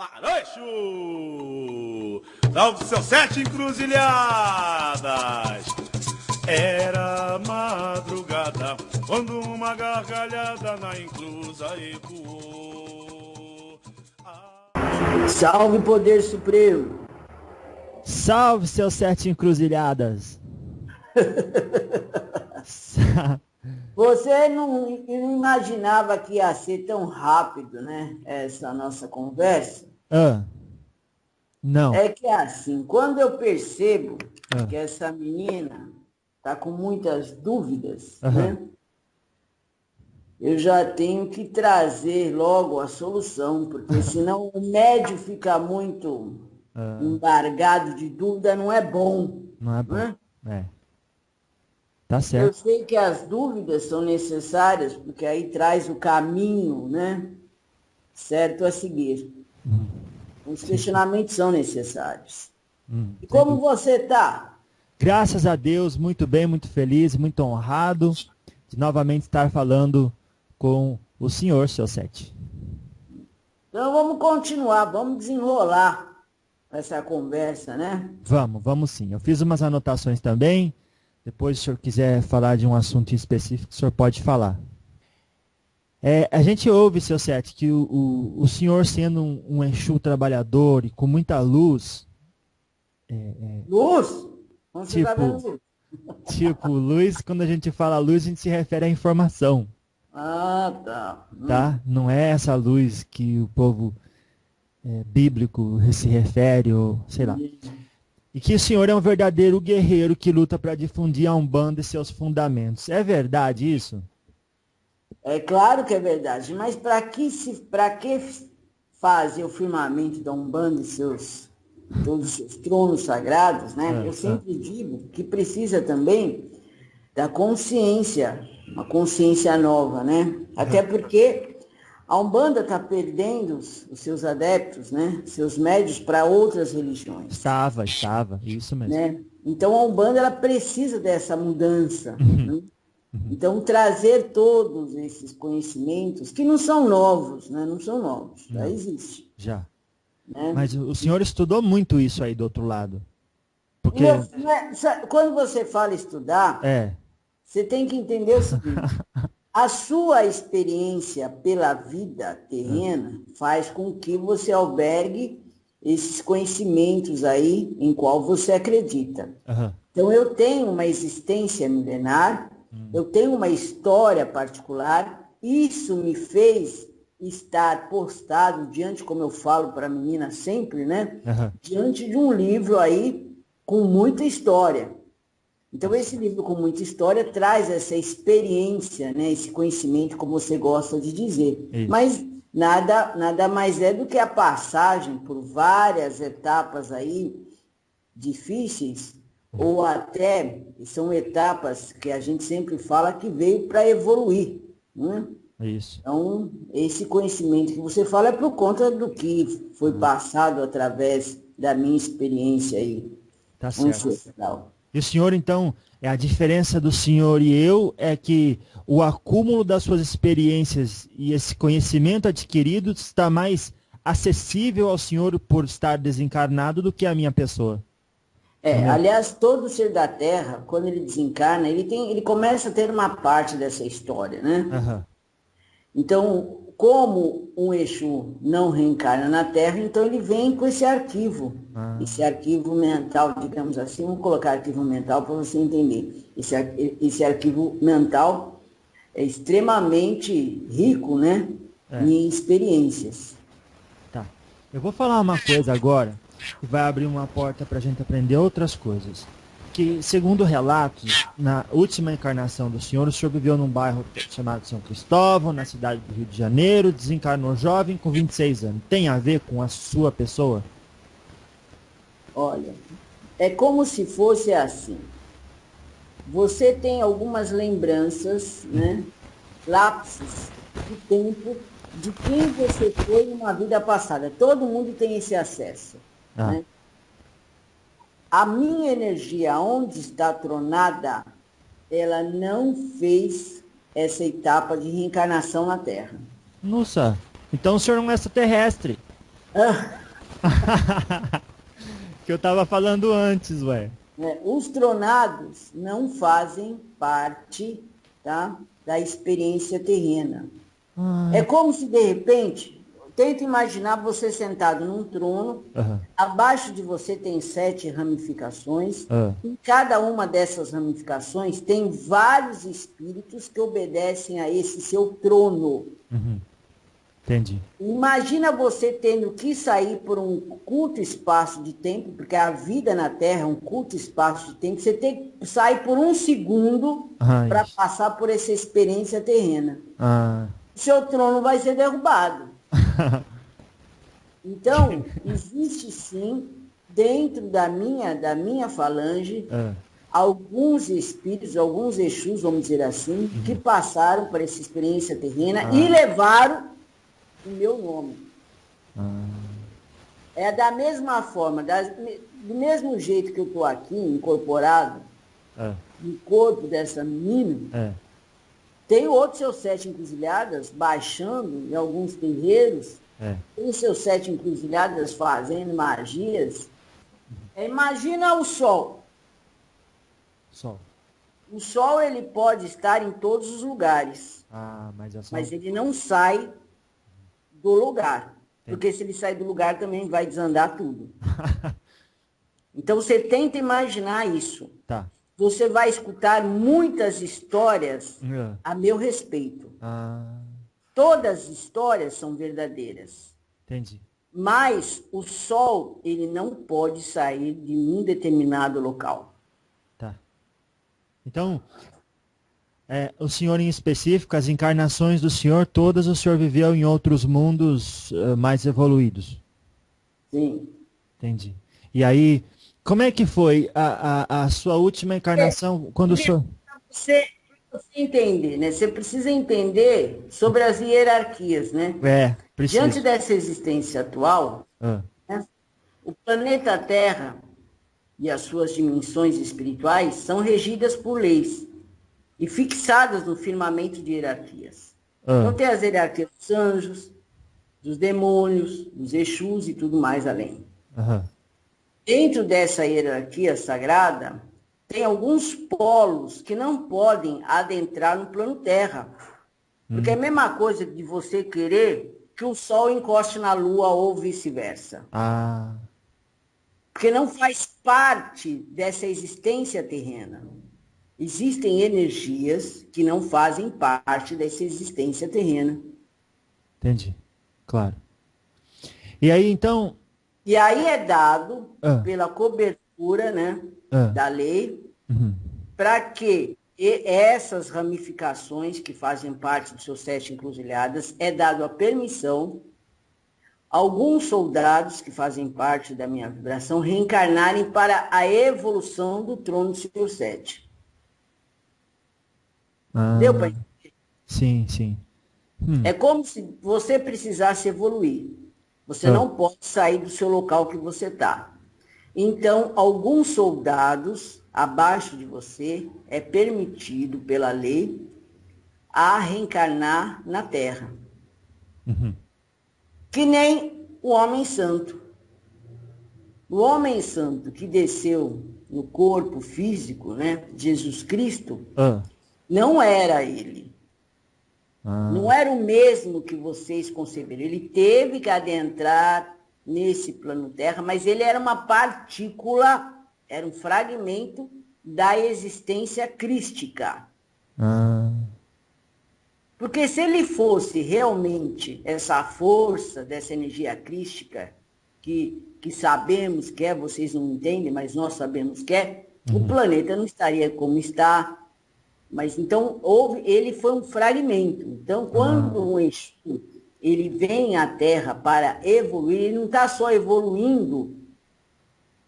Laranjo! Salve seus 7 encruzilhadas! Era madrugada, quando uma gargalhada na encruza ecoou. Salve, Poder Supremo! Salve, seus 7 encruzilhadas! Você não imaginava que ia ser tão rápido, né? Essa nossa conversa? Não. É que é assim, quando eu percebo que essa menina está com muitas dúvidas, né? Eu já tenho que trazer logo a solução, porque senão o médio fica muito embargado de dúvida, não é bom. Não é bom. Né? É. Tá certo. Eu sei que as dúvidas são necessárias, porque aí traz o caminho, né, certo a seguir. Os questionamentos são necessários. E como você está? Graças a Deus, muito bem, muito feliz, muito honrado de novamente estar falando com o senhor, seu 7. Então vamos continuar, vamos desenrolar essa conversa, né? Vamos sim. Eu fiz umas anotações também. Depois, se o senhor quiser falar de um assunto específico, o senhor pode falar. A gente ouve, seu 7, que o senhor sendo um Exu trabalhador e com muita luz... Luz? Você tá vendo luz? Tipo, luz, quando a gente fala luz, a gente se refere à informação. Ah, tá. Tá? Não é essa luz que o povo bíblico se refere, ou sei lá. E que o senhor é um verdadeiro guerreiro que luta para difundir a Umbanda e seus fundamentos. É verdade isso? É claro que é verdade, mas para que fazer o firmamento da Umbanda e todos os seus tronos sagrados, né? Eu sempre digo que precisa também da consciência, uma consciência nova, né? Até porque a Umbanda está perdendo os seus adeptos, né? Seus médios para outras religiões. Estava, isso mesmo. Né? Então a Umbanda ela precisa dessa mudança. Né? Então trazer todos esses conhecimentos, que não são novos, né? Não são novos, já existe. Já. Né? Mas o senhor estudou muito isso aí do outro lado. Porque... Quando você fala estudar, você tem que entender o seguinte. A sua experiência pela vida terrena faz com que você albergue esses conhecimentos aí em qual você acredita. Então, eu tenho uma existência milenar, eu tenho uma história particular, isso me fez estar postado diante, como eu falo para a menina sempre, né? Diante de um livro aí com muita história. Então, esse livro com muita história traz essa experiência, né, esse conhecimento, como você gosta de dizer. Isso. Mas nada mais é do que a passagem por várias etapas aí difíceis, ou até são etapas que a gente sempre fala que veio para evoluir. Né? Isso. Então, esse conhecimento que você fala é por conta do que foi passado através da minha experiência aí. Tá certo. E o senhor, então, a diferença do senhor e eu é que o acúmulo das suas experiências e esse conhecimento adquirido está mais acessível ao senhor por estar desencarnado do que a minha pessoa. Aliás, todo ser da Terra, quando ele desencarna, ele começa a ter uma parte dessa história, né? Então, como um Exu não reencarna na Terra, então ele vem com esse arquivo mental, digamos assim, vamos colocar arquivo mental para você entender. Esse arquivo mental é extremamente rico, né, em experiências. Tá. Eu vou falar uma coisa agora, que vai abrir uma porta para a gente aprender outras coisas. Que, segundo relatos, na última encarnação do senhor, o senhor viveu num bairro chamado São Cristóvão, na cidade do Rio de Janeiro, desencarnou jovem com 26 anos. Tem a ver com a sua pessoa? Olha, é como se fosse assim. Você tem algumas lembranças, né, lapsos de tempo de quem você foi numa vida passada. Todo mundo tem esse acesso, né? A minha energia, onde está tronada, ela não fez essa etapa de reencarnação na Terra. Nossa, então o senhor não é extraterrestre. Que eu tava falando antes, ué. Os tronados não fazem parte, tá, da experiência terrena. É como se, de repente, tenta imaginar você sentado num trono, abaixo de você tem 7 ramificações, em cada uma dessas ramificações tem vários espíritos que obedecem a esse seu trono. Entendi. Imagina você tendo que sair por um curto espaço de tempo, porque a vida na Terra é um curto espaço de tempo, você tem que sair por um segundo para passar por essa experiência terrena. O seu trono vai ser derrubado. Então, existe sim, dentro da minha falange, alguns espíritos, alguns Exus, vamos dizer assim, que passaram por essa experiência terrena e levaram o meu nome. É da mesma forma, do mesmo jeito que eu estou aqui, incorporado no corpo dessa menina, tem outros seus 7 encruzilhadas baixando em alguns terreiros, tem seus 7 encruzilhadas fazendo magias. Imagina o sol. O sol ele pode estar em todos os lugares, mas ele não sai do lugar. Porque se ele sair do lugar também vai desandar tudo. Então você tenta imaginar isso. Você vai escutar muitas histórias a meu respeito. Todas as histórias são verdadeiras. Entendi. Mas o sol, ele não pode sair de um determinado local. Então, o senhor em específico, as encarnações do senhor, todas o senhor viveu em outros mundos mais evoluídos? Sim. Entendi. E aí, como é que foi a sua última encarnação? Quando o senhor... Você entender, né? Você precisa entender sobre as hierarquias, né? Preciso. Diante dessa existência atual, né, o planeta Terra e as suas dimensões espirituais são regidas por leis e fixadas no firmamento de hierarquias. Então tem as hierarquias dos anjos, dos demônios, dos Exus e tudo mais além. Dentro dessa hierarquia sagrada, tem alguns polos que não podem adentrar no plano Terra. Porque é a mesma coisa de você querer que o Sol encoste na Lua ou vice-versa. Porque não faz parte dessa existência terrena. Existem energias que não fazem parte dessa existência terrena. Entendi, claro. E aí, então... E aí é dado pela cobertura, né, da lei, para que essas ramificações que fazem parte dos seus 7 encruzilhadas, é dado a permissão alguns soldados que fazem parte da minha vibração reencarnarem para a evolução do trono do Senhor 7. Deu para entender? Sim, sim. É como se você precisasse evoluir. Você não pode sair do seu local que você está. Então, alguns soldados abaixo de você é permitido pela lei a reencarnar na Terra. Que nem o homem santo. O homem santo que desceu no corpo físico, né, Jesus Cristo, não era ele. Não era o mesmo que vocês conceberam. Ele teve que adentrar nesse plano Terra, mas ele era uma partícula, era um fragmento da existência crística. Porque se ele fosse realmente essa força dessa energia crística, que sabemos que é, vocês não entendem, mas nós sabemos que é, o planeta não estaria como está. Mas então, ele foi um fragmento. Então, quando um Exu, ele vem à Terra para evoluir, ele não está só evoluindo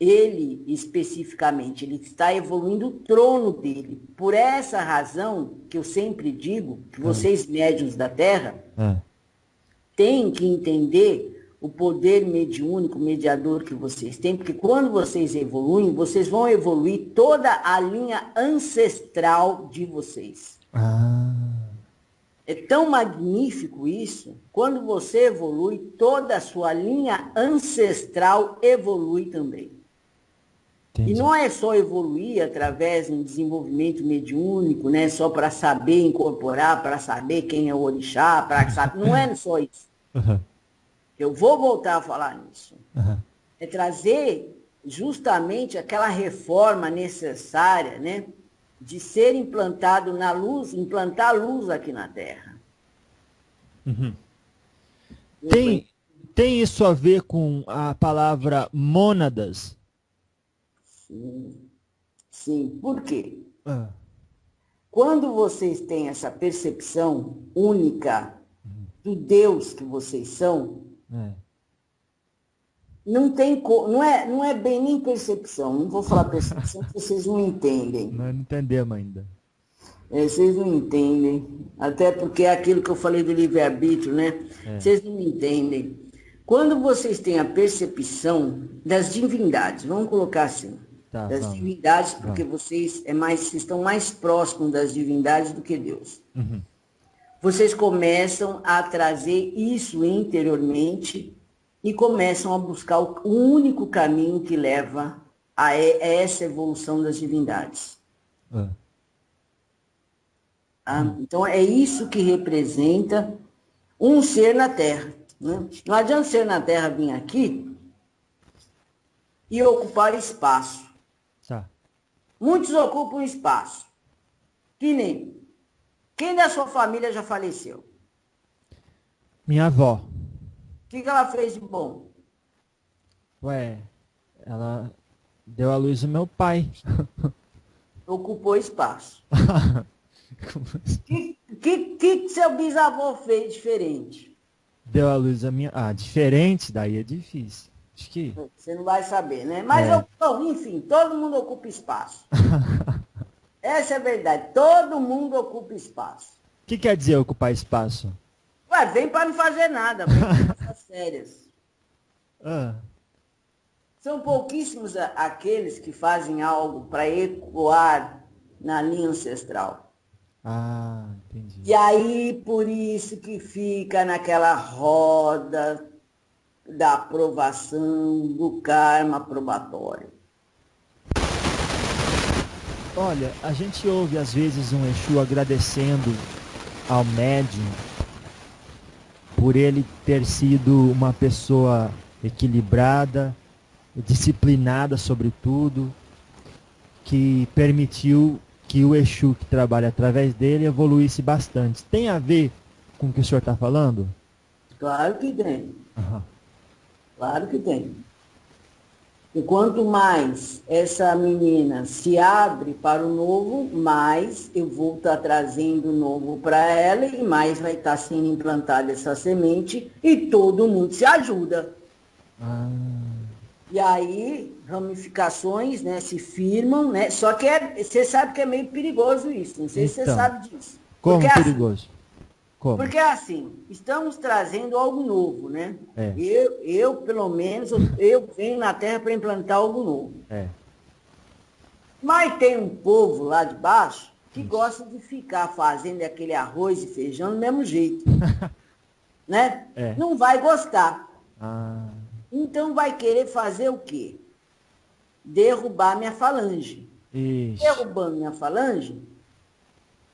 ele especificamente, ele está evoluindo o trono dele. Por essa razão que eu sempre digo, que vocês médiuns da Terra têm que entender o poder mediúnico, mediador que vocês têm, porque quando vocês evoluem, vocês vão evoluir toda a linha ancestral de vocês. tão magnífico isso, quando você evolui, toda a sua linha ancestral evolui também. Entendi. E não é só evoluir através de um desenvolvimento mediúnico, né? Só para saber incorporar, para saber quem é o orixá, para saber. Não é só isso. Uhum. Eu vou voltar a falar nisso. Uhum. É trazer justamente aquela reforma necessária, né? De ser implantado na luz, implantar a luz aqui na Terra. Uhum. Tem isso a ver com a palavra mônadas? Sim. Por quê? Quando vocês têm essa percepção única do Deus que vocês são, não é bem nem percepção. Não vou falar percepção, porque vocês não entendem. Não entendemos ainda. Vocês não entendem. Até porque é aquilo que eu falei do livre-arbítrio, né? Vocês não entendem. Quando vocês têm a percepção das divindades, vamos colocar assim, das divindades, porque vocês estão mais próximos das divindades do que Deus. Uhum. Vocês começam a trazer isso interiormente e começam a buscar o único caminho que leva a essa evolução das divindades. Então, é isso que representa um ser na Terra. Né? Não adianta ser na Terra vir aqui e ocupar espaço. Muitos ocupam espaço. Que nem. Quem da sua família já faleceu? Minha avó. O que ela fez de bom? Ela deu à luz ao meu pai. Ocupou espaço. O que seu bisavô fez diferente? Deu à luz a minha... diferente? Daí é difícil. Acho que... Você não vai saber, né? Mas, enfim, todo mundo ocupa espaço. Essa é a verdade. Todo mundo ocupa espaço. O que quer dizer ocupar espaço? Vem para não fazer nada, vem para essas férias. São pouquíssimos aqueles que fazem algo para ecoar na linha ancestral. Entendi. E aí, por isso que fica naquela roda da aprovação, do karma probatório. Olha, a gente ouve às vezes um Exu agradecendo ao médium por ele ter sido uma pessoa equilibrada, disciplinada sobretudo, que permitiu que o Exu que trabalha através dele evoluísse bastante. Tem a ver com o que o senhor está falando? Claro que tem. Claro que tem. E quanto mais essa menina se abre para o novo, mais eu vou estar trazendo o novo para ela e mais vai estar sendo implantada essa semente e todo mundo se ajuda. E aí, ramificações, né, se firmam, né? Só que você sabe que é meio perigoso isso, não sei se você sabe disso. Como perigoso? Como? Porque assim, estamos trazendo algo novo, né? Eu pelo menos, eu venho na Terra para implantar algo novo. Mas tem um povo lá de baixo que gosta de ficar fazendo aquele arroz e feijão do mesmo jeito. Né? Não vai gostar. Então vai querer fazer o quê? Derrubar minha falange. Derrubando minha falange,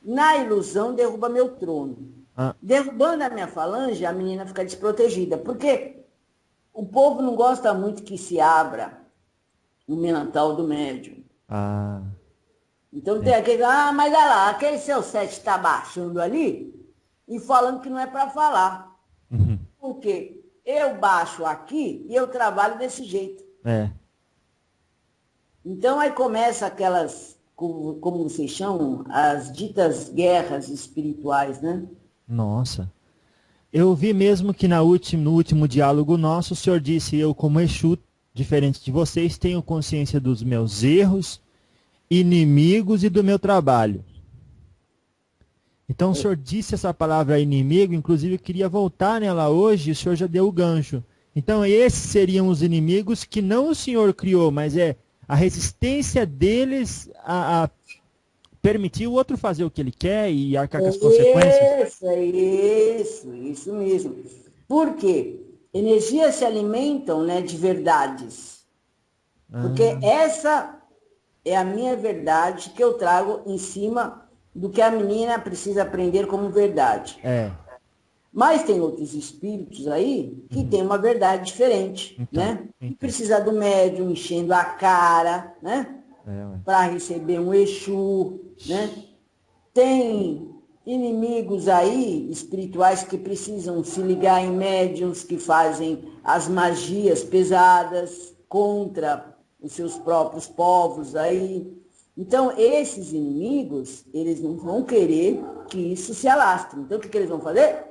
na ilusão derruba meu trono. Derrubando a minha falange, a menina fica desprotegida. Porque o povo não gosta muito que se abra o mental do médium. Então tem aquele, mas olha lá, aquele seu sete está baixando ali e falando que não é para falar. Por quê? Eu baixo aqui e eu trabalho desse jeito. Então aí começa aquelas, como vocês chamam, as ditas guerras espirituais, né? Nossa. Eu vi mesmo que no último diálogo nosso, o senhor disse, eu como Exu, diferente de vocês, tenho consciência dos meus erros, inimigos e do meu trabalho. Então o senhor disse essa palavra inimigo, inclusive eu queria voltar nela hoje, e o senhor já deu o gancho. Então esses seriam os inimigos que não o senhor criou, mas é a resistência deles permitir o outro fazer o que ele quer e arcar com as consequências? Isso mesmo. Por quê? Energias se alimentam, né, de verdades. Porque essa é a minha verdade que eu trago em cima do que a menina precisa aprender como verdade. Mas tem outros espíritos aí que têm uma verdade diferente, né? Que precisa do médium enchendo a cara, né? Para receber um Exu, né? Tem inimigos aí, espirituais, que precisam se ligar em médiums que fazem as magias pesadas contra os seus próprios povos aí. Então, esses inimigos, eles não vão querer que isso se alastre. Então, o que eles vão fazer?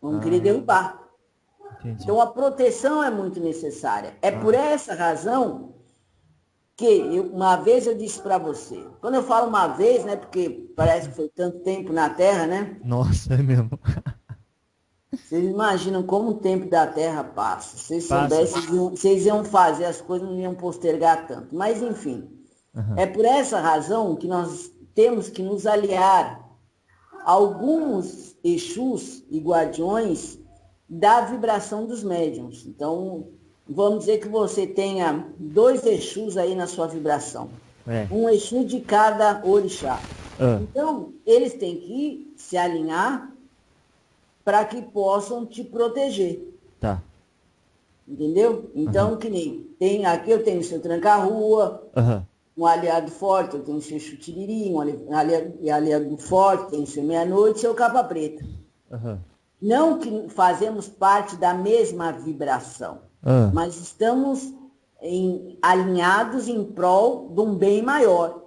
Vão querer derrubar. Entendi. Então, a proteção é muito necessária. É por essa razão que uma vez eu disse para você. Quando eu falo uma vez, né, porque parece que foi tanto tempo na Terra, né? Nossa, é mesmo. Vocês imaginam como o tempo da Terra passa. Se vocês soubessem, vocês iam fazer as coisas, não iam postergar tanto. Mas, enfim, é por essa razão que nós temos que nos aliar a alguns Exus e Guardiões da vibração dos médiuns. Então, vamos dizer que você tenha 2 Exus aí na sua vibração. Um Exu de cada orixá. Então, eles têm que se alinhar para que possam te proteger. Tá. Entendeu? Então, que nem aqui eu tenho o seu tranca-rua, um aliado forte, eu tenho o seu Chutiriri, um aliado forte, tem o seu meia-noite, o seu capa preta. Não que fazemos parte da mesma vibração, mas estamos alinhados em prol de um bem maior.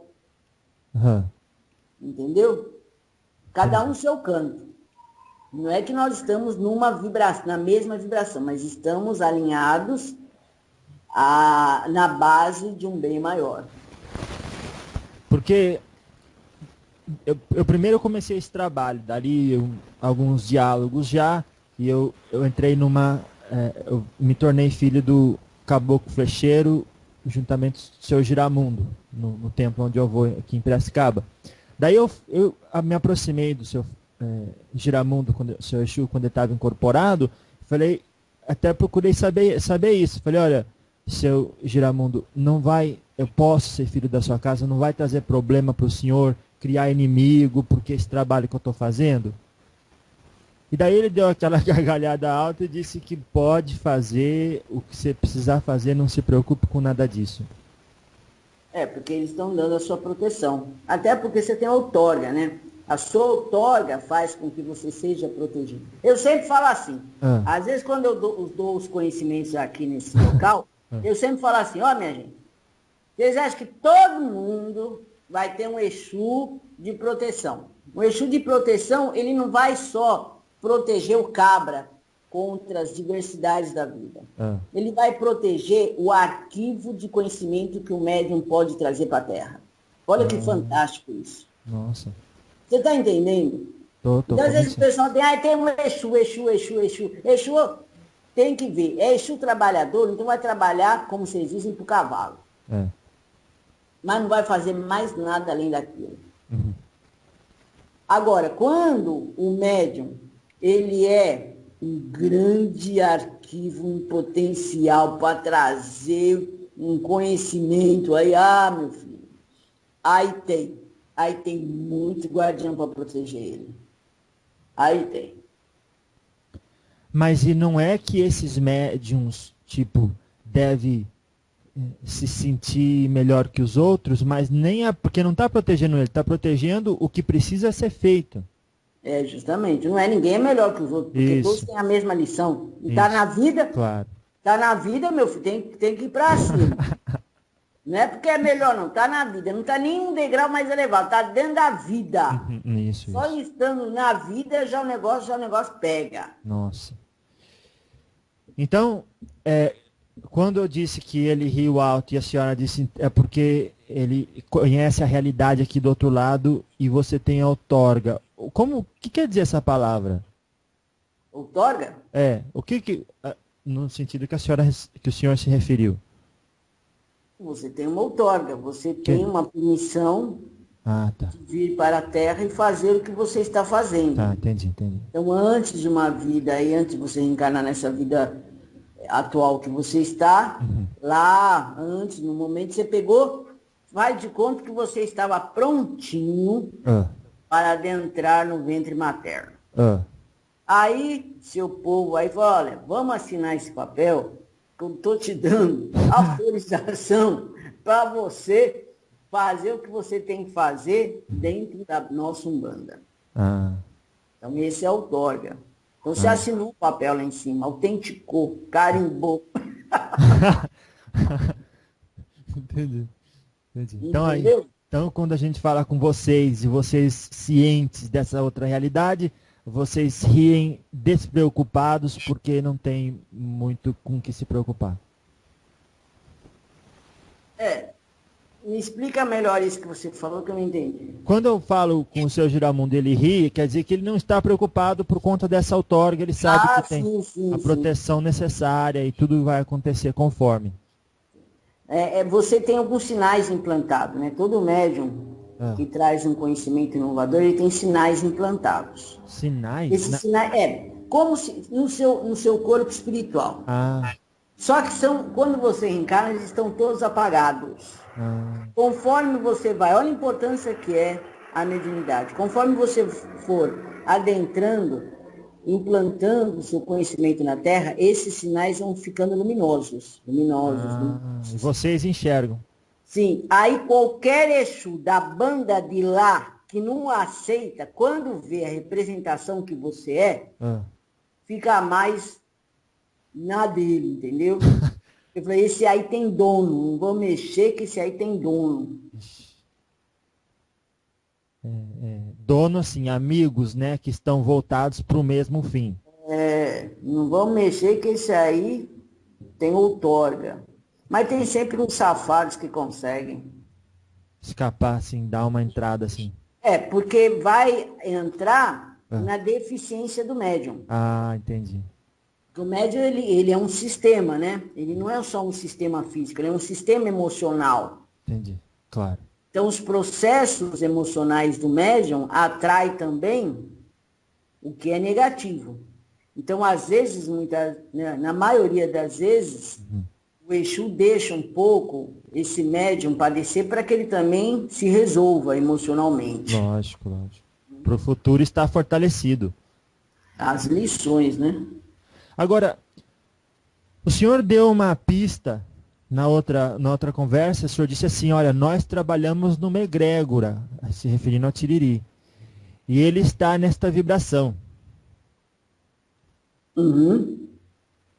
Entendeu? Cada um seu canto. Não é que nós estamos na mesma vibração, mas estamos alinhados na base de um bem maior. Porque eu primeiro comecei esse trabalho, dali alguns diálogos já, e eu entrei eu me tornei filho do Caboclo Flecheiro, juntamente com o seu Giramundo, no templo onde eu vou, aqui em Piracicaba. Daí eu me aproximei do seu Giramundo, o seu Exu, quando ele estava incorporado, falei, até procurei saber isso. Falei, olha, seu Giramundo, eu posso ser filho da sua casa, não vai trazer problema para o senhor criar inimigo, porque esse trabalho que eu estou fazendo? E daí ele deu aquela gargalhada alta e disse que pode fazer o que você precisar fazer, não se preocupe com nada disso. Porque eles estão dando a sua proteção. Até porque você tem a outorga, né? A sua outorga faz com que você seja protegido. Eu sempre falo assim, às vezes quando eu dou os conhecimentos aqui nesse local, eu sempre falo assim, minha gente, vocês acham que todo mundo vai ter um Exu de proteção? Um Exu de proteção, ele não vai só proteger o cabra contra as diversidades da vida. Ele vai proteger o arquivo de conhecimento que o médium pode trazer para a Terra. Olha que fantástico isso. Nossa. Você está entendendo? Tô então, às vezes o pessoal tem um Exu. Exu tem que ver. É Exu trabalhador, então vai trabalhar, como vocês dizem, para o cavalo. Mas não vai fazer mais nada além daquilo. Agora, quando o médium, ele é um grande arquivo, um potencial para trazer um conhecimento aí, meu filho, aí tem muito guardião para proteger ele. Aí tem. Mas e não é que esses médiums, deve se sentir melhor que os outros, mas nem porque não está protegendo ele, está protegendo o que precisa ser feito. Justamente. Ninguém é melhor que os outros, porque todos têm a mesma lição. E está na vida, claro. Está na vida, meu filho, tem que ir para cima. Não é porque é melhor, não. Está na vida. Não está nem um degrau mais elevado. Está dentro da vida. Só estando na vida, já o negócio pega. Nossa. Então, quando eu disse que ele riu alto e a senhora disse é porque ele conhece a realidade aqui do outro lado e você tem a outorga. O que quer dizer essa palavra? Outorga? O que no sentido que o senhor se referiu? Você tem uma outorga, você tem uma permissão Ah, tá. De vir para a Terra e fazer o que você está fazendo. Tá, entendi. Então, antes de uma vida, aí, antes de você reencarnar nessa vida atual que você está, lá, antes, no momento, você pegou, faz de conta que você estava prontinho para adentrar no ventre materno. Aí, seu povo aí fala, olha, vamos assinar esse papel, que eu estou te dando autorização para você fazer o que você tem que fazer dentro da nossa Umbanda. Então, esse é o outorga. Então, você assinou o papel lá em cima, autenticou, carimbou. Entendi. Então, quando a gente fala com vocês, e vocês cientes dessa outra realidade, vocês riem despreocupados, porque não tem muito com o que se preocupar. Me explica melhor isso que você falou, que eu não entendi. Quando eu falo com o seu Giramundo, ele ri, quer dizer que ele não está preocupado por conta dessa outorga, ele sabe que tem a proteção necessária e tudo vai acontecer conforme. Você tem alguns sinais implantados, né? Todo médium que traz um conhecimento inovador, ele tem sinais implantados. Sinais? Esses sinais, como se, no seu corpo espiritual. Só que quando você reencarna, eles estão todos apagados. Conforme você vai, olha a importância que é a mediunidade. Conforme você for adentrando, implantando o seu conhecimento na Terra, esses sinais vão ficando luminosos. E vocês enxergam. Sim, aí qualquer Exu da banda de lá que não aceita, quando vê a representação que você fica mais na dele, entendeu? Eu falei, esse aí tem dono, não vou mexer que esse aí tem dono. Dono, assim, amigos, né, que estão voltados para o mesmo fim. Não vamos mexer que esse aí tem outorga. Mas tem sempre uns safados que conseguem. Escapar, assim, dar uma entrada, assim. Porque vai entrar na deficiência do médium. Entendi. O médium, ele é um sistema, né? Ele não é só um sistema físico, ele é um sistema emocional. Entendi, claro. Então, os processos emocionais do médium atraem também o que é negativo. Então, às vezes, na maioria das vezes, o Exu deixa um pouco esse médium padecer para que ele também se resolva emocionalmente. Lógico. Para o futuro estar fortalecido. As lições, né? Agora, o senhor deu uma pista na outra conversa, o senhor disse assim, olha, nós trabalhamos numa egrégora, se referindo ao Tiriri, e ele está nesta vibração.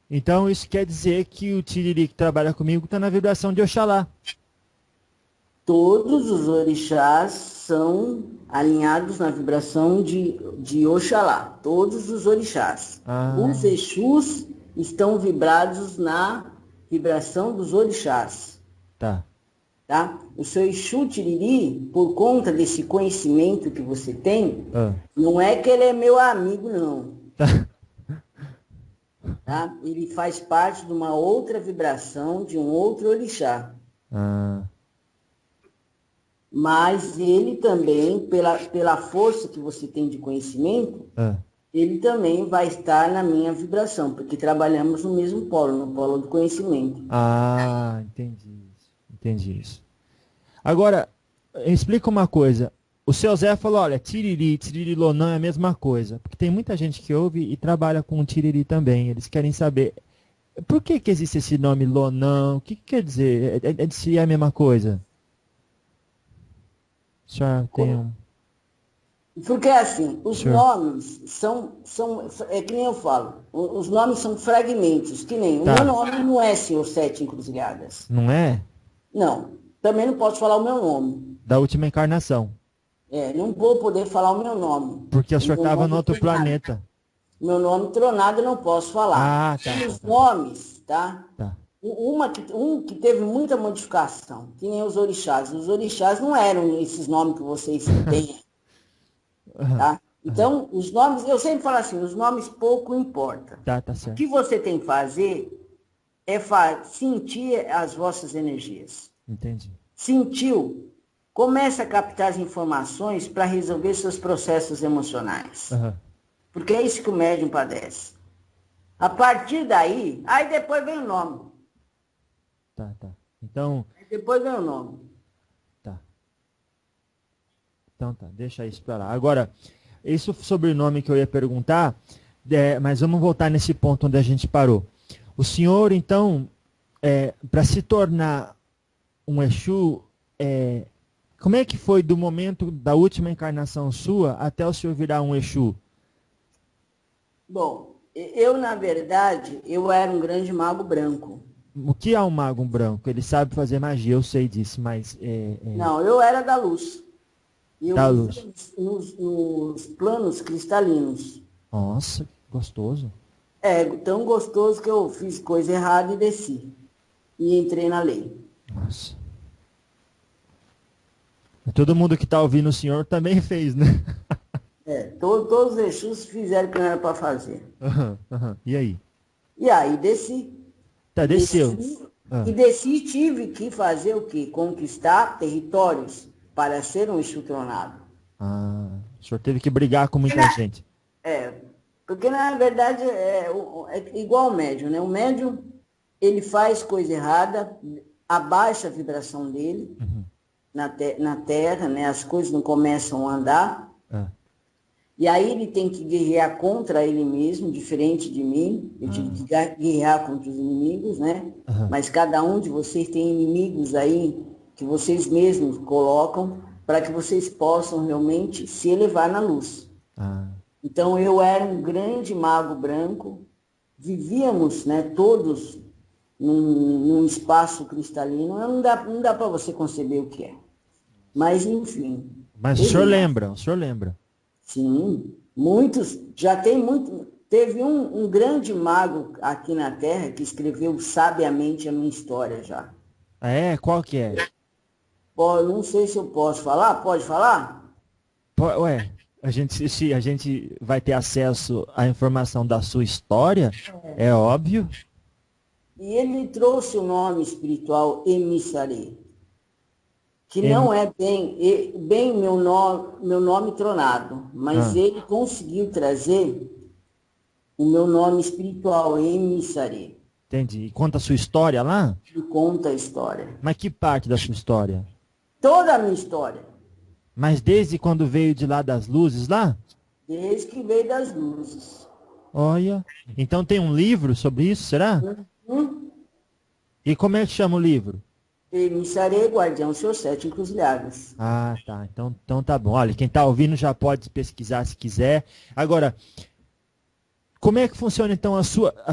Então, isso quer dizer que o Tiriri que trabalha comigo está na vibração de Oxalá. Todos os orixás são alinhados na vibração de Oxalá. Todos os orixás. Os Exus estão vibrados na vibração dos orixás. Tá? O seu Exu Tiriri, por conta desse conhecimento que você tem, não é que ele é meu amigo, não. Tá? Ele faz parte de uma outra vibração, de um outro orixá. Mas ele também, pela força que você tem de conhecimento, ele também vai estar na minha vibração, porque trabalhamos no mesmo polo, no polo do conhecimento. Entendi isso. Agora, explica uma coisa. O seu Zé falou, olha, Tiriri, Tiririlonã é a mesma coisa. Porque tem muita gente que ouve e trabalha com Tiriri também. Eles querem saber, por que existe esse nome Lonã? O que quer dizer? Se é a mesma coisa? Já tem Porque assim, os nomes são, que nem eu falo, os nomes são fragmentos, que nem o meu nome não é Senhor Sete Encruzilhadas. Não é? Não, também não posso falar o meu nome. Da última encarnação. Não vou poder falar o meu nome. Porque o senhor estava no outro planeta. Meu nome tronado eu não posso falar. Os nomes, tá? Um que teve muita modificação, que nem os orixás. Os orixás não eram esses nomes que vocês têm. Tá? Então, os nomes, eu sempre falo assim, os nomes pouco importam. Tá certo. O que você tem que fazer é sentir as vossas energias. Entendi. Sentiu, começa a captar as informações para resolver seus processos emocionais. Porque é isso que o médium padece. A partir daí, aí depois vem o nome. Tá. Então... Aí depois vem o nome. Tá. Então tá, deixa isso para lá. Agora, esse sobrenome que eu ia perguntar, mas vamos voltar nesse ponto onde a gente parou. O senhor, então, para se tornar um Exu, como é que foi do momento da última encarnação sua até o senhor virar um Exu? Bom, eu, na verdade, eu era um grande mago branco. O que é um mago branco? Ele sabe fazer magia, eu sei disso, mas... Não, eu era da luz. Da luz. Nos planos cristalinos. Nossa, gostoso. Tão gostoso que eu fiz coisa errada e desci. E entrei na lei. Nossa. Todo mundo que está ouvindo o senhor também fez, né? Todos os Exus fizeram o que não era para fazer. E aí? E aí desci. Tá, desceu. E desci e tive que fazer o quê? Conquistar territórios para ser um Exu tronado. O senhor teve que brigar com muita gente. Porque na verdade é igual o médium, né? O médium, ele faz coisa errada, abaixa a vibração dele na Terra, né? As coisas não começam a andar. E aí ele tem que guerrear contra ele mesmo, diferente de mim. Eu tive que guerrear contra os inimigos, né? Mas cada um de vocês tem inimigos aí que vocês mesmos colocam para que vocês possam realmente se elevar na luz. Então eu era um grande mago branco, vivíamos, né, todos num espaço cristalino. Não dá para você conceber o que é. Mas enfim. Mas o senhor lembra? Sim, muitos, já tem muito. Teve um grande mago aqui na Terra que escreveu sabiamente a minha história já. Qual que é? Não sei se eu posso falar. Pode falar? A gente vai ter acesso à informação da sua história, é óbvio. E ele trouxe o nome espiritual Emissarê, que não é bem meu nome tronado, mas ele conseguiu trazer o meu nome espiritual, Emissarê. Entendi. E conta a sua história lá? E conta a história. Mas que parte da sua história? Toda a minha história. Mas desde quando veio de lá das luzes lá? Desde que veio das luzes. Olha. Então tem um livro sobre isso, será? E como é que chama o livro? Emissarê, Guardião, Seus 7 Encruzilhadas. Tá. Então tá bom. Olha, quem tá ouvindo já pode pesquisar se quiser. Agora, como é que funciona então a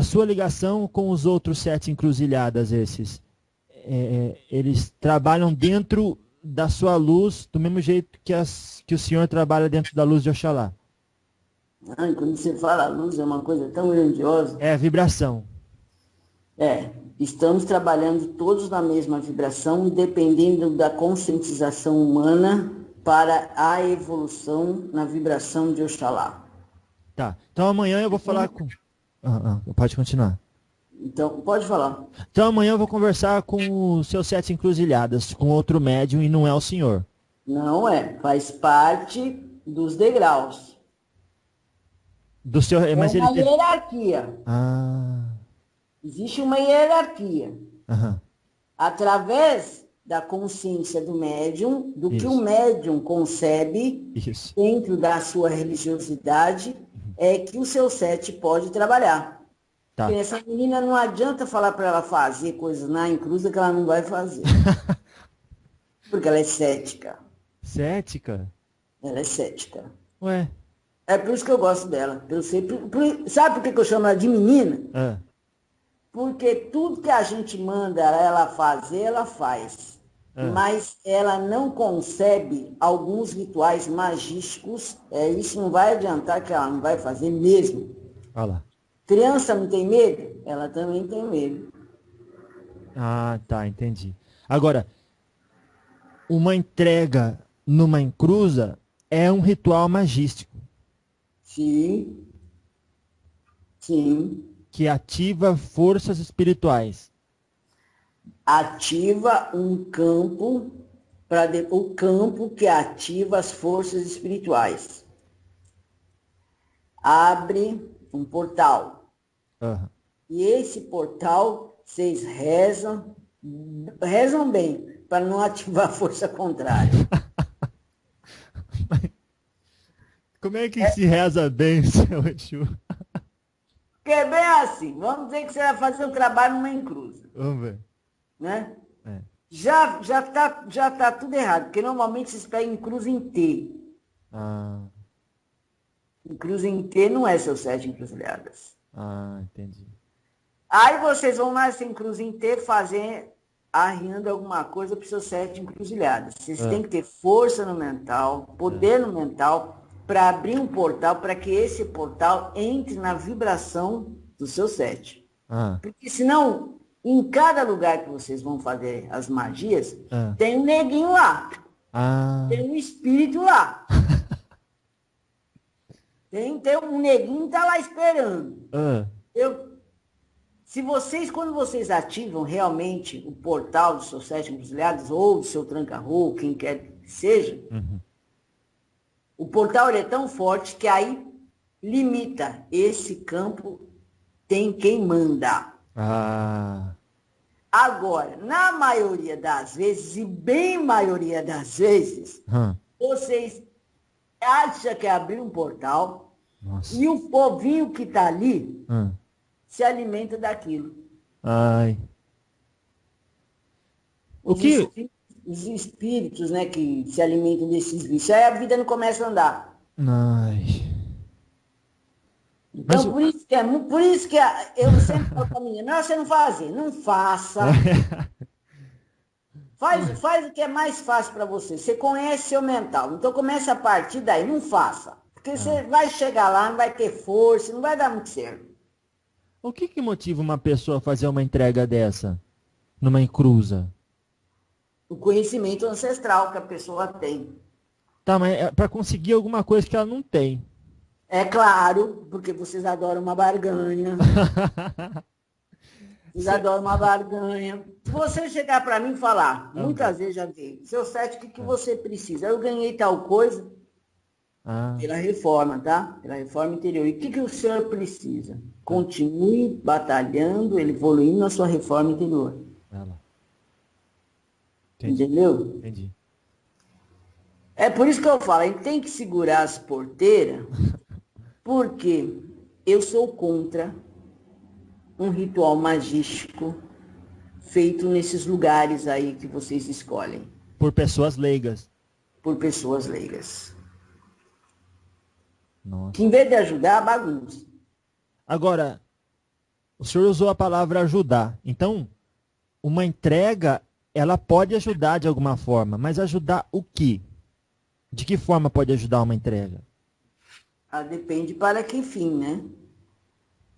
sua ligação com os outros 7 encruzilhadas esses? Eles trabalham dentro da sua luz do mesmo jeito que o senhor trabalha dentro da luz de Oxalá? Quando você fala luz é uma coisa tão grandiosa. É a vibração. Estamos trabalhando todos na mesma vibração, dependendo da conscientização humana para a evolução na vibração de Oxalá. Tá. Então amanhã eu vou falar com... Pode continuar. Então, pode falar. Então amanhã eu vou conversar com os seus 7 encruzilhadas, com outro médium, e não é o senhor. Não faz parte dos degraus. Do seu... Mas uma hierarquia. Existe uma hierarquia. Através da consciência do médium, do que o médium concebe dentro da sua religiosidade, é que o seu 7 pode trabalhar. Tá. Porque essa menina não adianta falar para ela fazer coisas na encruza que ela não vai fazer. Porque ela é cética. Cética? Ela é cética. Ué? É por isso que eu gosto dela. Sabe por que eu chamo ela de menina? Porque tudo que a gente manda ela fazer, ela faz. Mas ela não concebe alguns rituais magísticos. Isso não vai adiantar que ela não vai fazer mesmo. Olha lá. Criança não tem medo? Ela também tem medo. Tá, entendi. Agora, uma entrega numa encruza é um ritual magístico. Sim. Que ativa forças espirituais. Ativa um campo o campo que ativa as forças espirituais. Abre um portal. Uhum. E esse portal, vocês rezam bem, para não ativar a força contrária. Como é que se reza bem, seu Exu? Porque é bem assim, vamos dizer que você vai fazer um trabalho numa encruza. Vamos ver. Né? É. Já tá tudo errado, porque normalmente vocês pegam encruza em T. Encruza em T não é seus 7 encruzilhadas. Entendi. Aí vocês vão lá sem cruz em T fazer arriando alguma coisa para os seus 7 encruzilhadas. Vocês têm que ter força no mental, poder no mental, para abrir um portal, para que esse portal entre na vibração do seu 7. Porque senão, em cada lugar que vocês vão fazer as magias, tem um neguinho lá. Tem um espírito lá. tem um neguinho que tá lá esperando. Quando vocês ativam realmente o portal dos seus 7 encruzilhadas, ou do seu tranca-rua, quem quer que seja, o portal ele é tão forte que aí limita. Esse campo tem quem manda. Agora, na maioria das vezes, e bem maioria das vezes, vocês acham que é abrir um portal. Nossa. E o povinho que está ali se alimenta daquilo. Os espíritos, né, que se alimentam desses bichos. Aí a vida não começa a andar. Então, por isso que eu sempre falo para a menina, não, você não fazer, não faça. Faz o que é mais fácil para você. Você conhece seu mental. Então começa a partir daí, não faça. Porque você vai chegar lá, não vai ter força, não vai dar muito certo. O que motiva uma pessoa a fazer uma entrega dessa? Numa encruza? O conhecimento ancestral que a pessoa tem. Tá, mas é para conseguir alguma coisa que ela não tem. É claro, porque vocês adoram uma barganha. Vocês adoram uma barganha. Se você chegar para mim e falar, muitas vezes já veio, seu 7, o que você precisa? Eu ganhei tal coisa pela reforma, tá? Pela reforma interior. E o que o senhor precisa? Continue batalhando, evoluindo na sua reforma interior. Entendeu? Entendi. É por isso que eu falo, a gente tem que segurar as porteiras, porque eu sou contra um ritual magístico feito nesses lugares aí que vocês escolhem. Por pessoas leigas. Por pessoas leigas. Nossa. Que em vez de ajudar, bagunça. Agora, o senhor usou a palavra ajudar. Então, uma entrega, ela pode ajudar de alguma forma, mas ajudar o quê? De que forma pode ajudar uma entrega? Depende para que fim, né?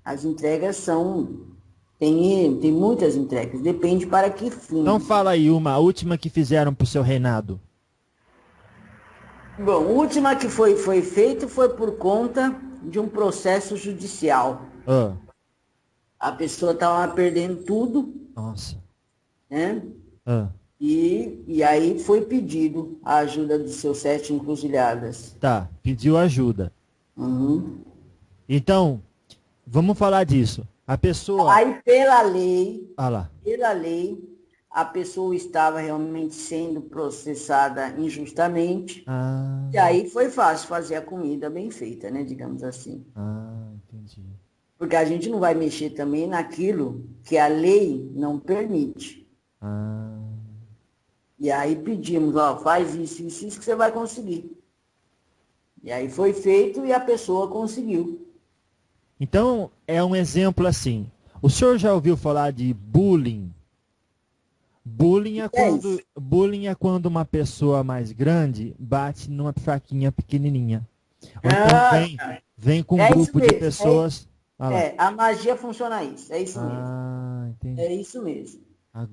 As entregas são... Tem muitas entregas. Depende para que fim. Então fala aí a última que fizeram para o seu reinado. Bom, a última que foi feito foi por conta de um processo judicial. A pessoa estava perdendo tudo. Nossa. Né? E aí foi pedido a ajuda dos seus 7 encruzilhadas. Tá, pediu ajuda. Então, vamos falar disso. A pessoa... Aí, pela lei, lá. Pela lei, a pessoa estava realmente sendo processada injustamente. E aí foi fácil fazer a comida bem feita, né? Digamos assim. Entendi. Porque a gente não vai mexer também naquilo que a lei não permite. E aí pedimos, faz isso que você vai conseguir. E aí foi feito e a pessoa conseguiu. Então, é um exemplo assim. O senhor já ouviu falar de bullying? Bullying é quando uma pessoa mais grande bate numa fraquinha pequenininha. Ou então vem com um grupo de pessoas... a magia funciona isso, é isso mesmo. Entendi. É isso mesmo.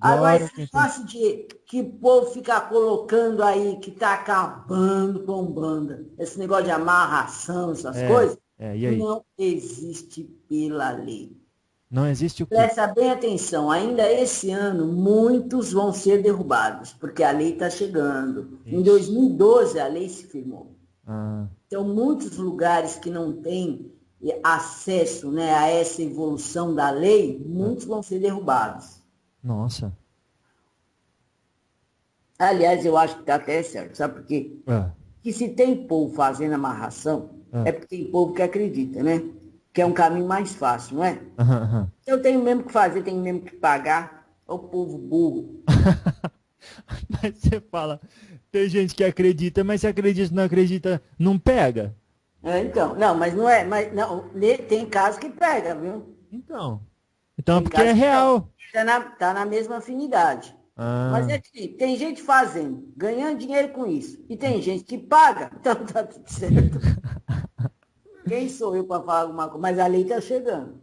Agora esse negócio de que o povo fica colocando aí, que tá acabando com Umbanda, esse negócio de amarração, essas coisas, e aí? não existe pela lei. Não existe o quê? Presta bem atenção, ainda esse ano muitos vão ser derrubados, porque a lei está chegando. Em 2012 a lei se firmou. Então, muitos lugares que não têm acesso, né, a essa evolução da lei, muitos vão ser derrubados. Nossa. Aliás, eu acho que está até certo, sabe por quê? Que se tem povo fazendo amarração, é porque tem povo que acredita, né? Que é um caminho mais fácil, não é? Eu tenho mesmo que fazer, tenho mesmo que pagar, é o povo burro. Mas você fala, tem gente que acredita, mas se acredita, não acredita, não pega. Então, não, mas não é, mas não, tem casos que pega, viu? Então é porque é real. Tá na mesma afinidade. Mas é que tem gente fazendo, ganhando dinheiro com isso. E tem gente que paga, então tá tudo certo. Quem sou eu para falar alguma coisa? Mas a lei está chegando.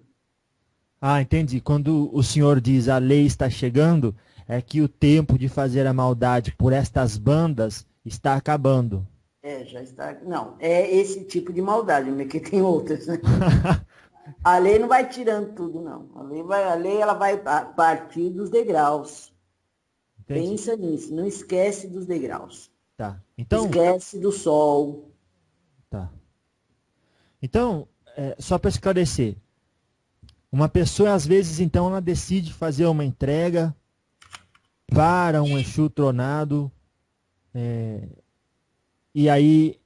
Entendi. Quando o senhor diz a lei está chegando, é que o tempo de fazer a maldade por estas bandas está acabando. Já está. Não, é esse tipo de maldade, porque tem outras, né? A lei não vai tirando tudo, não. A lei ela vai partir dos degraus. Entendi. Pensa nisso, não esquece dos degraus. Tá. Então, esquece do sol. Tá. Então, só para esclarecer, uma pessoa às vezes então ela decide fazer uma entrega para um Exu tronado, e aí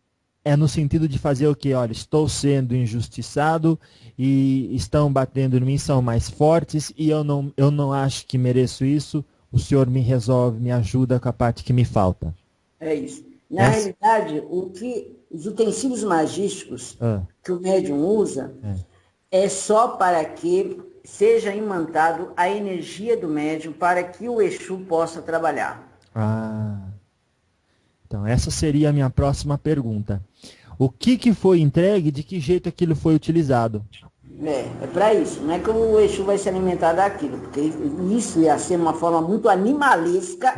é no sentido de fazer o quê? Olha, estou sendo injustiçado e estão batendo em mim, são mais fortes e eu não acho que mereço isso, o senhor me resolve, me ajuda com a parte que me falta. É isso. Na realidade, os utensílios magísticos que o médium usa é só para que seja imantado a energia do médium para que o Exu possa trabalhar. Então essa seria a minha próxima pergunta. O que foi entregue, de que jeito aquilo foi utilizado? É para isso, não é que o Exu vai se alimentar daquilo, porque isso ia ser uma forma muito animalesca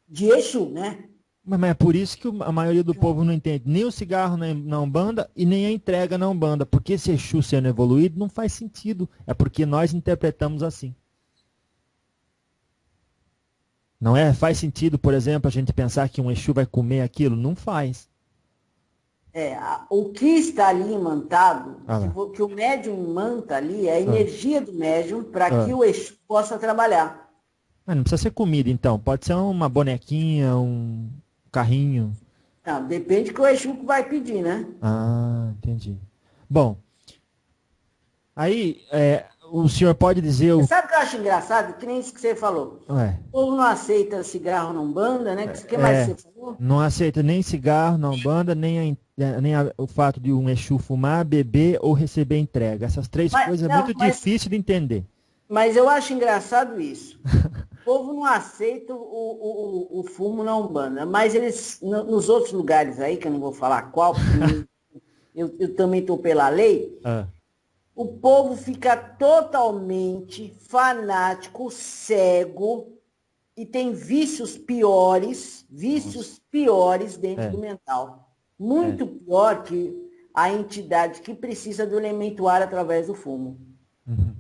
de Exu, né? Mas é por isso que a maioria do povo não entende nem o cigarro na Umbanda e nem a entrega na Umbanda. Porque esse Exu sendo evoluído não faz sentido. É porque nós interpretamos assim. Não é? Faz sentido, por exemplo, a gente pensar que um Exu vai comer aquilo? Não faz. O que está ali imantado, que o médium imanta ali, é a energia do médium para que o Exu possa trabalhar. Mas não precisa ser comida, então. Pode ser uma bonequinha, um carrinho. Não, depende do que o Exu vai pedir, né? Entendi. Bom, aí o senhor pode dizer... Sabe o que eu acho engraçado? Que nem isso que você falou. O povo não aceita cigarro na Umbanda, né? O que mais você falou? Não aceita nem cigarro na Umbanda, nem o fato de um Exu fumar, beber ou receber entrega. Essas três coisas é muito difícil de entender. Mas eu acho engraçado isso. O povo não aceita o fumo na Umbanda, mas eles, nos outros lugares aí, que eu não vou falar qual, porque eu também estou pela lei, o povo fica totalmente fanático, cego, e tem vícios piores dentro do mental. Muito pior que a entidade que precisa do elemento ar através do fumo.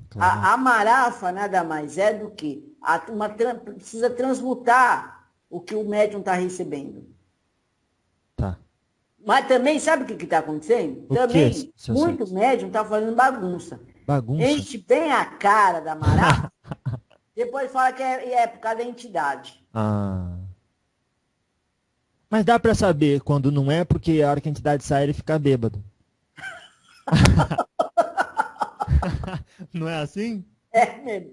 Claro. A marafa nada mais é do que precisa transmutar o que o médium está recebendo. Tá. Mas também, sabe o que está acontecendo? Também, muito médium está fazendo bagunça. Enche bem a cara da marafa, depois fala que é por causa da entidade. Mas dá para saber quando não é, porque a hora que a entidade sai, ele fica bêbado. Não é assim? É mesmo.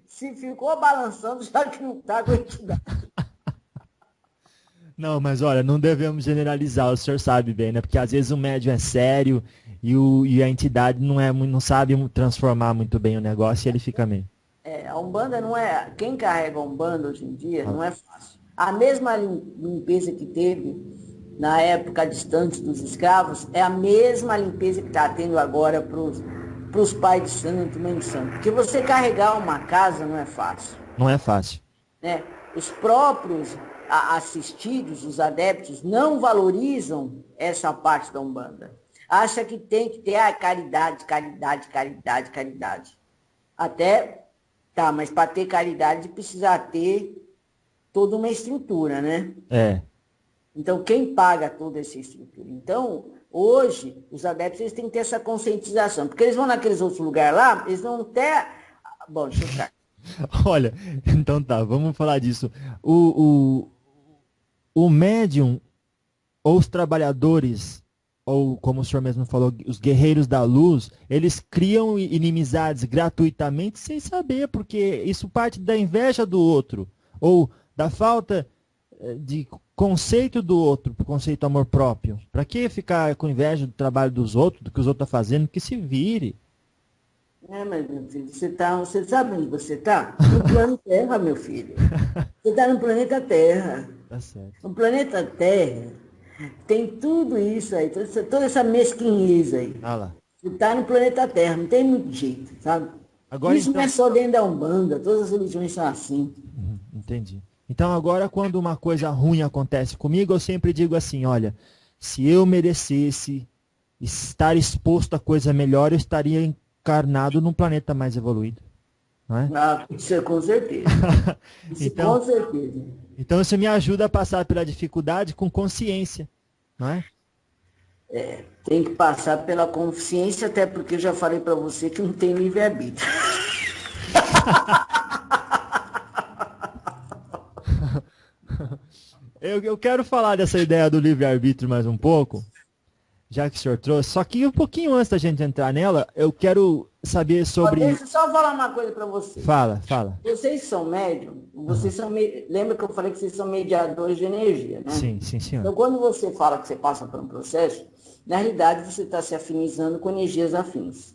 Se ficou balançando, já que não está com a entidade. Não, mas olha, não devemos generalizar, o senhor sabe bem, né? Porque às vezes o médium é sério e a entidade não sabe transformar muito bem o negócio e ele fica meio... A Umbanda não é... Quem carrega a Umbanda hoje em dia não é fácil. A mesma limpeza que teve na época distante dos escravos é a mesma limpeza que está tendo agora para os pais de santo, mãe de santo. Porque você carregar uma casa não é fácil. Não é fácil. Né? Os próprios assistidos, os adeptos, não valorizam essa parte da Umbanda. Acha que tem que ter caridade, caridade, caridade, caridade. Até, tá, mas para ter caridade precisa ter toda uma estrutura, né? Então, quem paga toda essa estrutura? Então, hoje, os adeptos eles têm que ter essa conscientização, porque eles vão naqueles outros lugares lá, eles não têm... Bom, deixa eu ficar. Olha, então tá, vamos falar disso. O médium, ou os trabalhadores, ou como o senhor mesmo falou, os guerreiros da luz, eles criam inimizades gratuitamente sem saber, porque isso parte da inveja do outro, ou da falta de conceito do outro, conceito amor próprio. Para que ficar com inveja do trabalho dos outros, do que os outros estão fazendo, que se vire. Mas, meu filho, você sabe onde você está? No planeta Terra, meu filho. Você está no planeta Terra. Tá certo. No planeta Terra tem tudo isso aí, toda essa mesquinhez aí. Ah lá. Você está no planeta Terra, não tem muito jeito, sabe? Agora, isso então... não é só dentro da Umbanda, todas as religiões são assim. Entendi. Então agora, quando uma coisa ruim acontece comigo, eu sempre digo assim, olha, se eu merecesse estar exposto a coisa melhor, eu estaria encarnado num planeta mais evoluído. Não é? Isso é com certeza. Isso então, com certeza. Então isso me ajuda a passar pela dificuldade com consciência, não é? Tem que passar pela consciência, até porque eu já falei para você que não tem livre-arbítrio. Eu quero falar dessa ideia do livre-arbítrio mais um pouco, já que o senhor trouxe. Só que um pouquinho antes da gente entrar nela, eu quero saber sobre... Deixa eu só falar uma coisa para você. Fala. Vocês são médium, lembra que eu falei que vocês são mediadores de energia, né? Sim, senhor. Então, quando você fala que você passa por um processo, na realidade você está se afinizando com energias afins.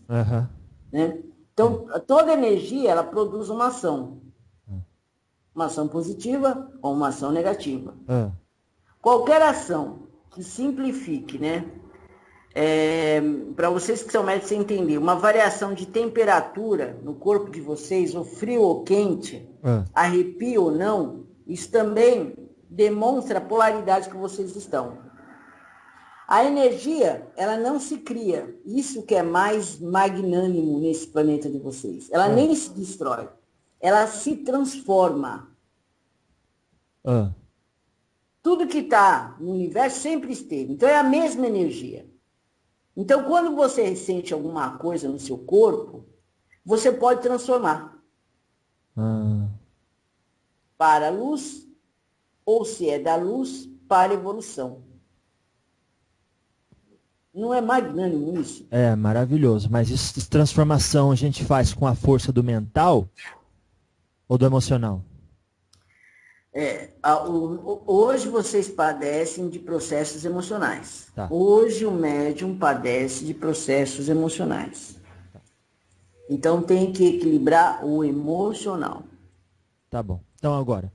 Né? Então, toda energia, ela produz uma ação. Uma ação positiva ou uma ação negativa. Qualquer ação que simplifique, né? Para vocês que são médicos entender, uma variação de temperatura no corpo de vocês, ou frio ou quente, arrepio ou não, isso também demonstra a polaridade que vocês estão. A energia, ela não se cria. Isso que é mais magnânimo nesse planeta de vocês. Ela nem se destrói. Ela se transforma. Tudo que está no universo sempre esteve. Então, é a mesma energia. Então, quando você sente alguma coisa no seu corpo, você pode transformar para a luz, ou se é da luz, para a evolução. Não é magnânimo isso? É maravilhoso, mas essa transformação a gente faz com a força do mental ou do emocional? Hoje vocês padecem de processos emocionais. Tá. Hoje o médium padece de processos emocionais. Então tem que equilibrar o emocional. Tá bom. Então agora,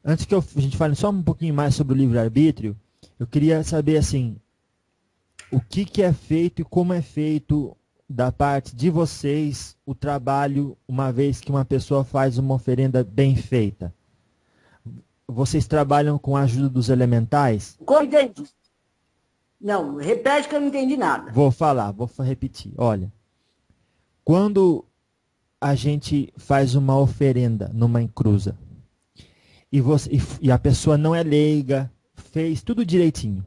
antes que a gente fale só um pouquinho mais sobre o livre-arbítrio, eu queria saber assim, o que é feito e como é feito da parte de vocês o trabalho, uma vez que uma pessoa faz uma oferenda bem feita. Vocês trabalham com a ajuda dos elementais? Como entendi? Não, repete que eu não entendi nada. Vou repetir. Olha, quando a gente faz uma oferenda numa encruza e a pessoa não é leiga, fez tudo direitinho,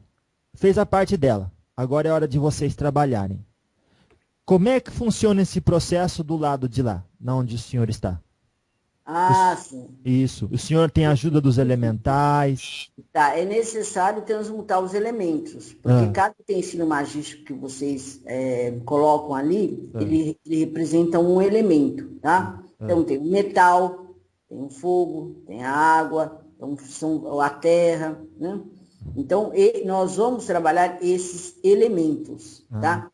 fez a parte dela, agora é hora de vocês trabalharem. Como é que funciona esse processo do lado de lá, onde o senhor está? Sim. Isso. O senhor tem a ajuda dos elementais? Tá, é necessário transmutar os elementos, porque cada utensílio magístico que vocês colocam ali, ele representa um elemento, tá? Então tem o metal, tem o fogo, tem a água, então, a terra, né? Então, nós vamos trabalhar esses elementos, tá?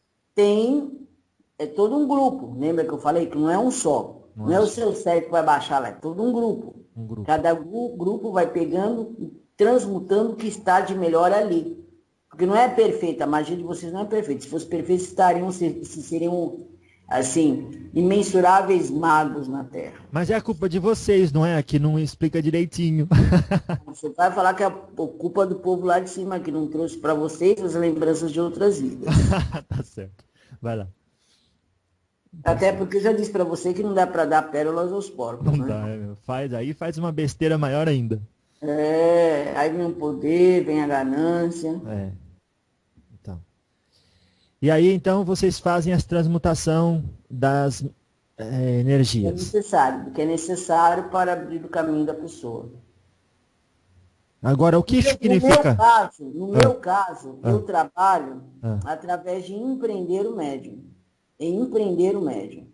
É todo um grupo, lembra que eu falei que não é um só. Não é o seu cérebro que vai baixar lá, é todo um grupo. Cada grupo vai pegando e transmutando o que está de melhor ali. Porque não é perfeita, a magia de vocês não é perfeita. Se fosse perfeita, seriam, assim, imensuráveis magos na Terra. Mas é a culpa de vocês, não é? Que não explica direitinho. Você vai falar que é a culpa do povo lá de cima, que não trouxe para vocês as lembranças de outras vidas. Tá certo. Vai lá. Até porque eu já disse para você que não dá para dar pérolas aos porcos. Não né? dá, faz uma besteira maior ainda. Aí vem o poder, vem a ganância. Então. E aí, então, vocês fazem a transmutação das energias. É necessário, porque é necessário para abrir o caminho da pessoa. Agora, o que significa? No meu caso, eu trabalho através de empreender o médium. Empreender o médium.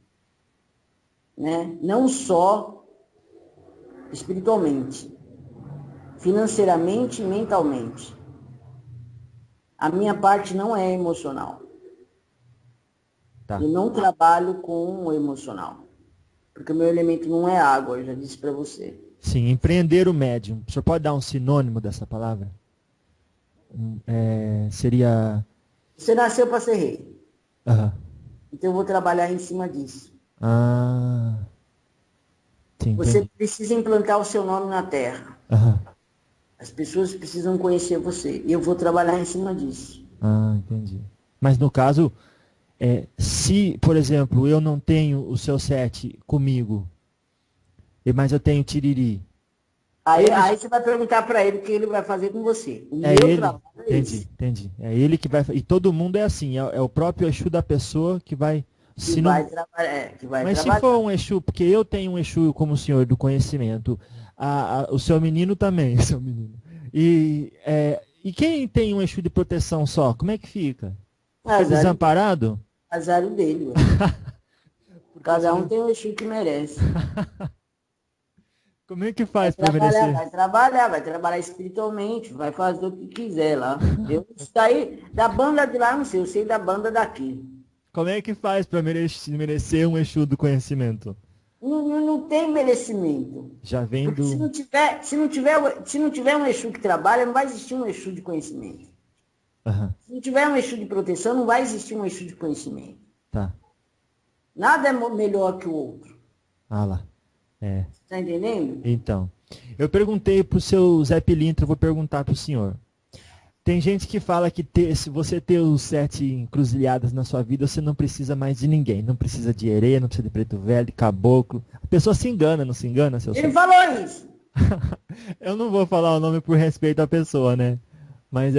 Né? Não só espiritualmente, financeiramente e mentalmente. A minha parte não é emocional. Tá. Eu não trabalho com o emocional. Porque o meu elemento não é água, eu já disse para você. Sim, empreender o médium. O senhor pode dar um sinônimo dessa palavra? Seria... Você nasceu para ser rei. Uhum. Então eu vou trabalhar em cima disso. Sim, você entendi. precisa implantar o seu nome na Terra. Uhum. As pessoas precisam conhecer você. E eu vou trabalhar em cima disso. Entendi. Mas no caso, se, por exemplo, eu não tenho o seu 7 comigo, mas eu tenho Tiriri. Aí você vai perguntar para ele o que ele vai fazer com você. O meu trabalho é esse. Entendi. É ele que vai... E todo mundo é assim, é o próprio Exu da pessoa que vai... Vai trabalhar. Mas se for um Exu, porque eu tenho um Exu como senhor do conhecimento, o seu menino também, seu menino. E quem tem um Exu de proteção só, como é que fica? Fica desamparado? Azar dele, Cada um tem um Exu que merece. Como é que faz para merecer? Vai trabalhar espiritualmente, vai fazer o que quiser lá. Eu saí da banda de lá, não sei, eu sei da banda daqui. Como é que faz para merecer um Exu do conhecimento? Não tem merecimento. Já vem porque do... se não tiver um Exu que trabalha, não vai existir um Exu de conhecimento. Uhum. Se não tiver um Exu de proteção, não vai existir um Exu de conhecimento. Tá. Nada é melhor que o outro. Lá. Está entendendo? Então, eu perguntei para o seu Zé Pilintra, eu vou perguntar para o senhor. Tem gente que fala que se você ter os 7 encruzilhadas na sua vida, você não precisa mais de ninguém. Não precisa de herê, não precisa de preto velho, de caboclo. A pessoa se engana, não se engana, seu Ele falou isso. Eu não vou falar o nome por respeito à pessoa, né? Mas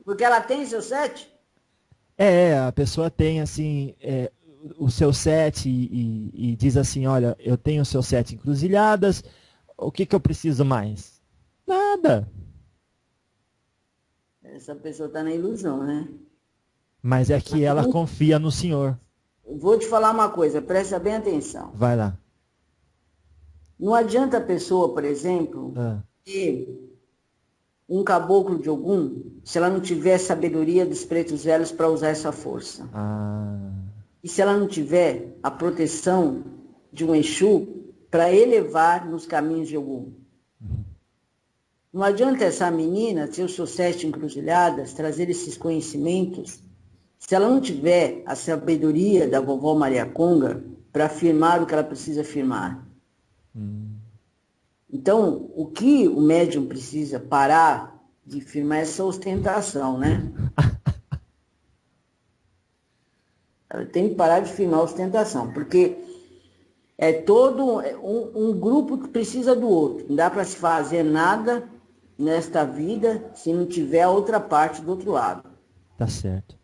Porque ela tem seu 7? A pessoa tem, assim... o seu 7 e diz assim, olha, eu tenho o seu 7 encruzilhadas, o que eu preciso mais? Nada. Essa pessoa está na ilusão, né? Mas é que ela confia no senhor. Vou te falar uma coisa, presta bem atenção. Vai lá. Não adianta a pessoa, por exemplo, ter um caboclo de Ogum, se ela não tiver sabedoria dos pretos velhos para usar essa força. E se ela não tiver a proteção de um Exu para elevar nos caminhos de Ogum. Não adianta essa menina ter os seus 7 encruzilhadas, trazer esses conhecimentos, se ela não tiver a sabedoria da vovó Maria Conga para afirmar o que ela precisa afirmar. Então, o que o médium precisa parar de firmar é essa ostentação, né? Ela tem que parar de firmar a ostentação, porque é todo um grupo que precisa do outro. Não dá para se fazer nada nesta vida se não tiver a outra parte do outro lado. Tá certo.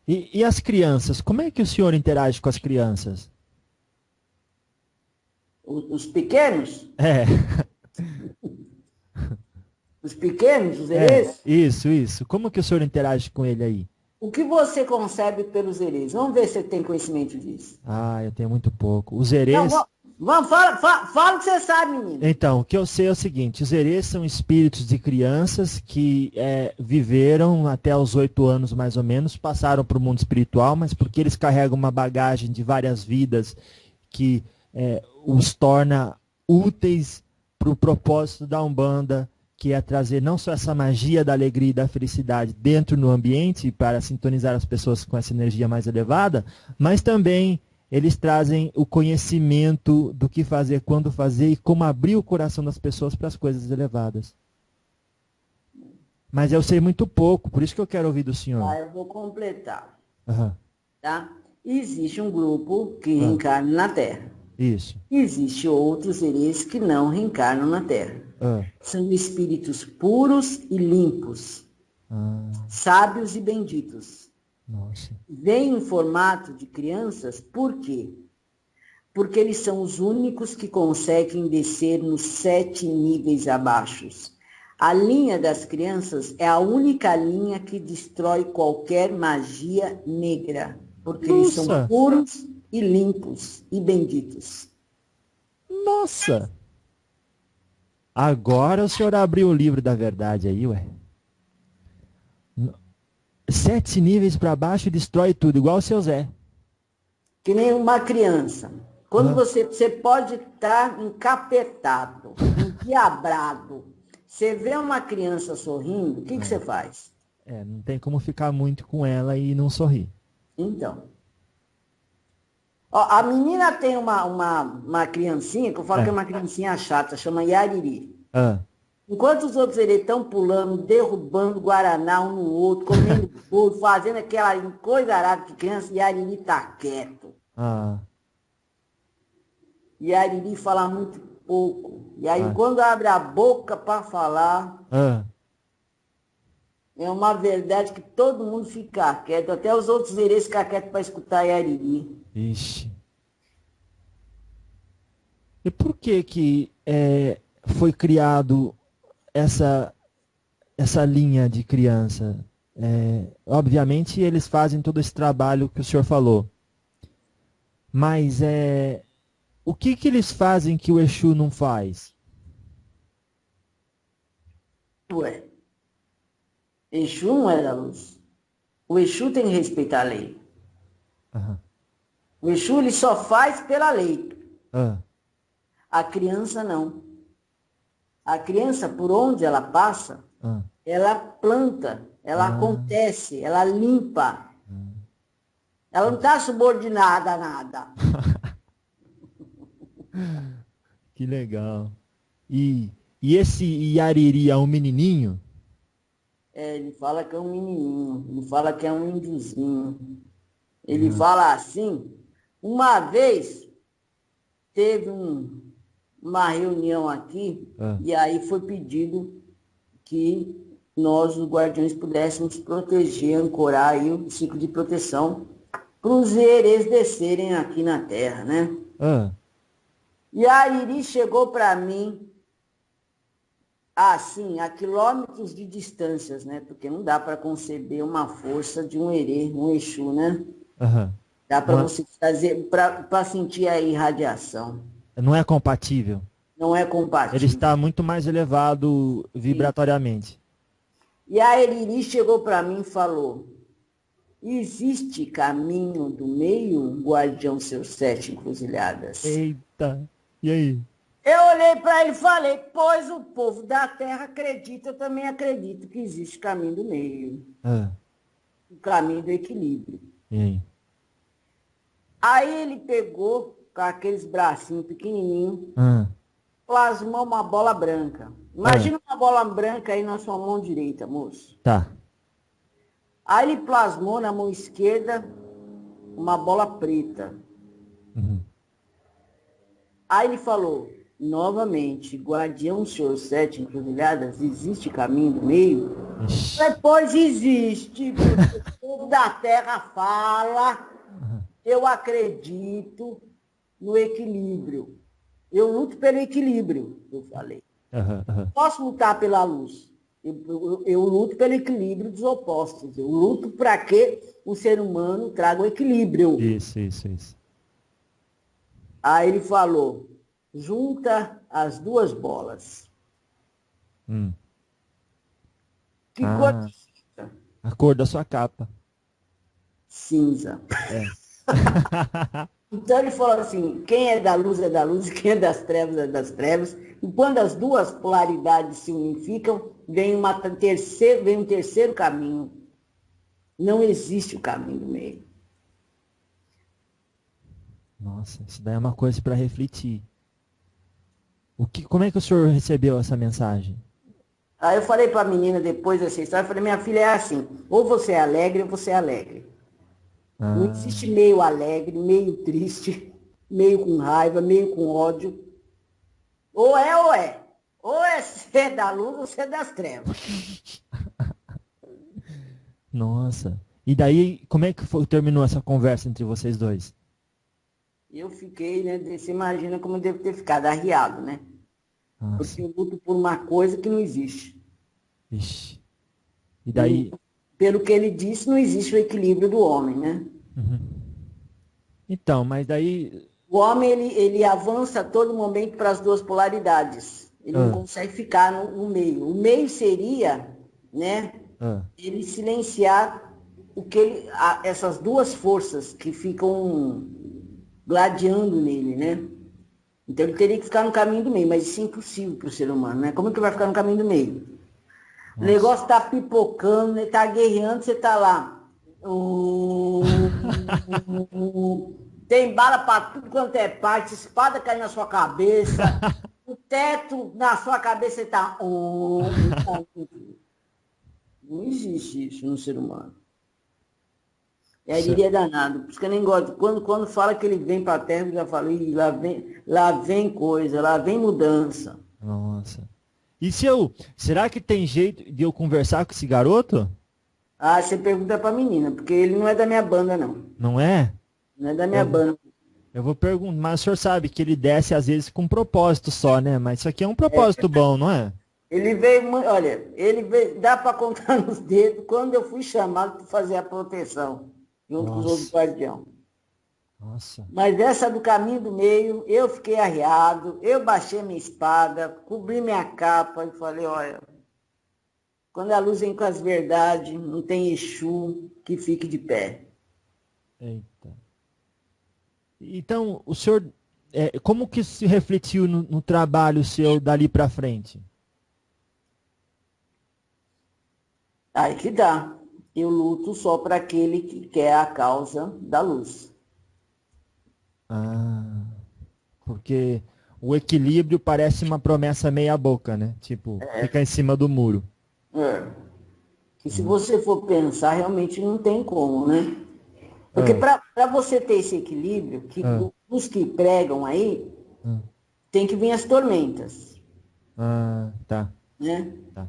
E as crianças? Como é que o senhor interage com as crianças? Os pequenos? Os pequenos, os herês? Isso. Como que o senhor interage com ele aí? O que você concebe pelos herês? Vamos ver se você tem conhecimento disso. Eu tenho muito pouco. Os herês... Fala o que você sabe, menino. Então, o que eu sei é o seguinte, os herês são espíritos de crianças que viveram até os 8 anos, mais ou menos, passaram para o mundo espiritual, mas porque eles carregam uma bagagem de várias vidas que os torna úteis para o propósito da Umbanda, que é trazer não só essa magia da alegria e da felicidade dentro do ambiente, para sintonizar as pessoas com essa energia mais elevada, mas também eles trazem o conhecimento do que fazer, quando fazer e como abrir o coração das pessoas para as coisas elevadas. Mas eu sei muito pouco, por isso que eu quero ouvir do senhor. Eu vou completar. Uhum. Tá? Existe um grupo que reencarna na Terra. Isso. Existe outros seres que não reencarnam na Terra. São espíritos puros e limpos, sábios e benditos. Nossa. Vêm em formato de crianças, por quê? Porque eles são os únicos que conseguem descer nos 7 níveis abaixo. A linha das crianças é a única linha que destrói qualquer magia negra, porque eles são puros e limpos e benditos. Nossa! Agora o senhor abriu o livro da verdade aí, ué. 7 níveis para baixo destrói tudo, igual o seu Zé. Que nem uma criança. Quando você pode estar encapetado, endiabrado. Você vê uma criança sorrindo, o que você faz? Não tem como ficar muito com ela e não sorrir. Então. Ó, a menina tem uma criancinha, que eu falo que é uma criancinha chata, chama Yariri. Enquanto os outros estão pulando, derrubando Guaraná um no outro, comendo bolo, fazendo aquela coisa arada de criança, Yariri tá quieto. Yariri fala muito pouco. E aí, quando abre a boca para falar, é uma verdade que todo mundo fica quieto. Até os outros irês ficam quietos para escutar Yariri. Ixi. E por que foi criado essa linha de criança? Obviamente, eles fazem todo esse trabalho que o senhor falou. Mas o que eles fazem que o Exu não faz? Ué, Exu não é da luz. O Exu tem que respeitar a lei. O Exu ele só faz pela lei. A criança não. A criança, por onde ela passa, ela planta, ela acontece, ela limpa. Ela não está subordinada a nada. Que legal. E esse Yariri é um menininho? Ele fala que é um menininho, ele fala que é um índiozinho. Ele fala assim, uma vez teve uma reunião aqui, e aí foi pedido que nós, os guardiões, pudéssemos proteger, ancorar aí o ciclo de proteção para os erês descerem aqui na Terra, né? E a Ariri chegou para mim, assim, a quilômetros de distâncias, né? Porque não dá para conceber uma força de um erê, um Exu, né? Dá para você fazer, para sentir a irradiação. Não é compatível? Não é compatível. Ele está muito mais elevado vibratoriamente. E a Ariri chegou para mim e falou, existe caminho do meio, guardião seus 7 encruzilhadas? Eita, e aí? Eu olhei para ele e falei, pois o povo da Terra acredita, eu também acredito que existe caminho do meio. O caminho do equilíbrio. E aí? Aí ele pegou com aqueles bracinhos pequenininhos, plasmou uma bola branca. Imagina uma bola branca aí na sua mão direita, moço. Tá. Aí ele plasmou na mão esquerda uma bola preta. Aí ele falou, novamente, guardião senhor 7 encruzilhadas, existe caminho do meio? Depois existe, porque o povo da Terra fala, eu acredito no equilíbrio. Eu luto pelo equilíbrio, eu falei. Posso lutar pela luz. Eu luto pelo equilíbrio dos opostos. Eu luto para que o ser humano traga o equilíbrio. Isso. Aí ele falou, junta as 2 bolas. Que cor que fica? A cor da sua capa. Cinza. Então ele falou assim, quem é da luz, e quem é das trevas, é das trevas. E quando as 2 polaridades se unificam, vem um terceiro caminho. Não existe o caminho do meio. Nossa, isso daí é uma coisa para refletir. Como é que o senhor recebeu essa mensagem? Aí eu falei para a menina depois dessa história, eu falei, minha filha é assim, ou você é alegre ou você é alegre. Não existe meio alegre, meio triste, meio com raiva, meio com ódio. Ou é ou é. Ou é ser da luz ou ser das trevas. Nossa. E daí, como é que terminou essa conversa entre vocês dois? Eu fiquei, né? Você imagina como eu devo ter ficado arriado, né? Porque eu luto por uma coisa que não existe. Ixi. E daí? Pelo que ele disse, não existe o equilíbrio do homem, né? Uhum. Então, mas daí... O homem, ele avança a todo momento para as duas polaridades. Ele não consegue ficar no meio. O meio seria, né? Ele silenciar essas duas forças que ficam gladiando nele, né? Então ele teria que ficar no caminho do meio, mas isso é impossível para o ser humano, né? Como é que vai ficar no caminho do meio? Nossa. O negócio está pipocando, está guerreando, você está lá. Tem bala para tudo quanto é parte, espada cai na sua cabeça, o teto na sua cabeça está... Não existe isso no ser humano. E aí diria danado, por isso que eu nem gosto. Quando fala que ele vem para a Terra, eu já falei, lá vem coisa, lá vem mudança. Nossa. E será que tem jeito de eu conversar com esse garoto? Ah, você pergunta para a menina, porque ele não é da minha banda, não. Não é? Não é da minha banda. Eu vou perguntar, mas o senhor sabe que ele desce às vezes com um propósito só, né? Mas isso aqui é um propósito bom, não é? Ele veio, olha, dá para contar nos dedos quando eu fui chamado para fazer a proteção, junto com os outros guardiões. Nossa. Mas essa do caminho do meio, eu fiquei arriado, eu baixei minha espada, cobri minha capa e falei, olha, quando a luz vem com as verdades, não tem Exu que fique de pé. Eita. Então, o senhor, como que se refletiu no trabalho seu dali para frente? Aí que dá. Eu luto só para aquele que quer a causa da luz. Porque o equilíbrio parece uma promessa meia boca, né? Tipo, fica em cima do muro. E se você for pensar, realmente não tem como, né? Porque para você ter esse equilíbrio, os que pregam aí, tem que vir as tormentas. Tá. Né? Tá.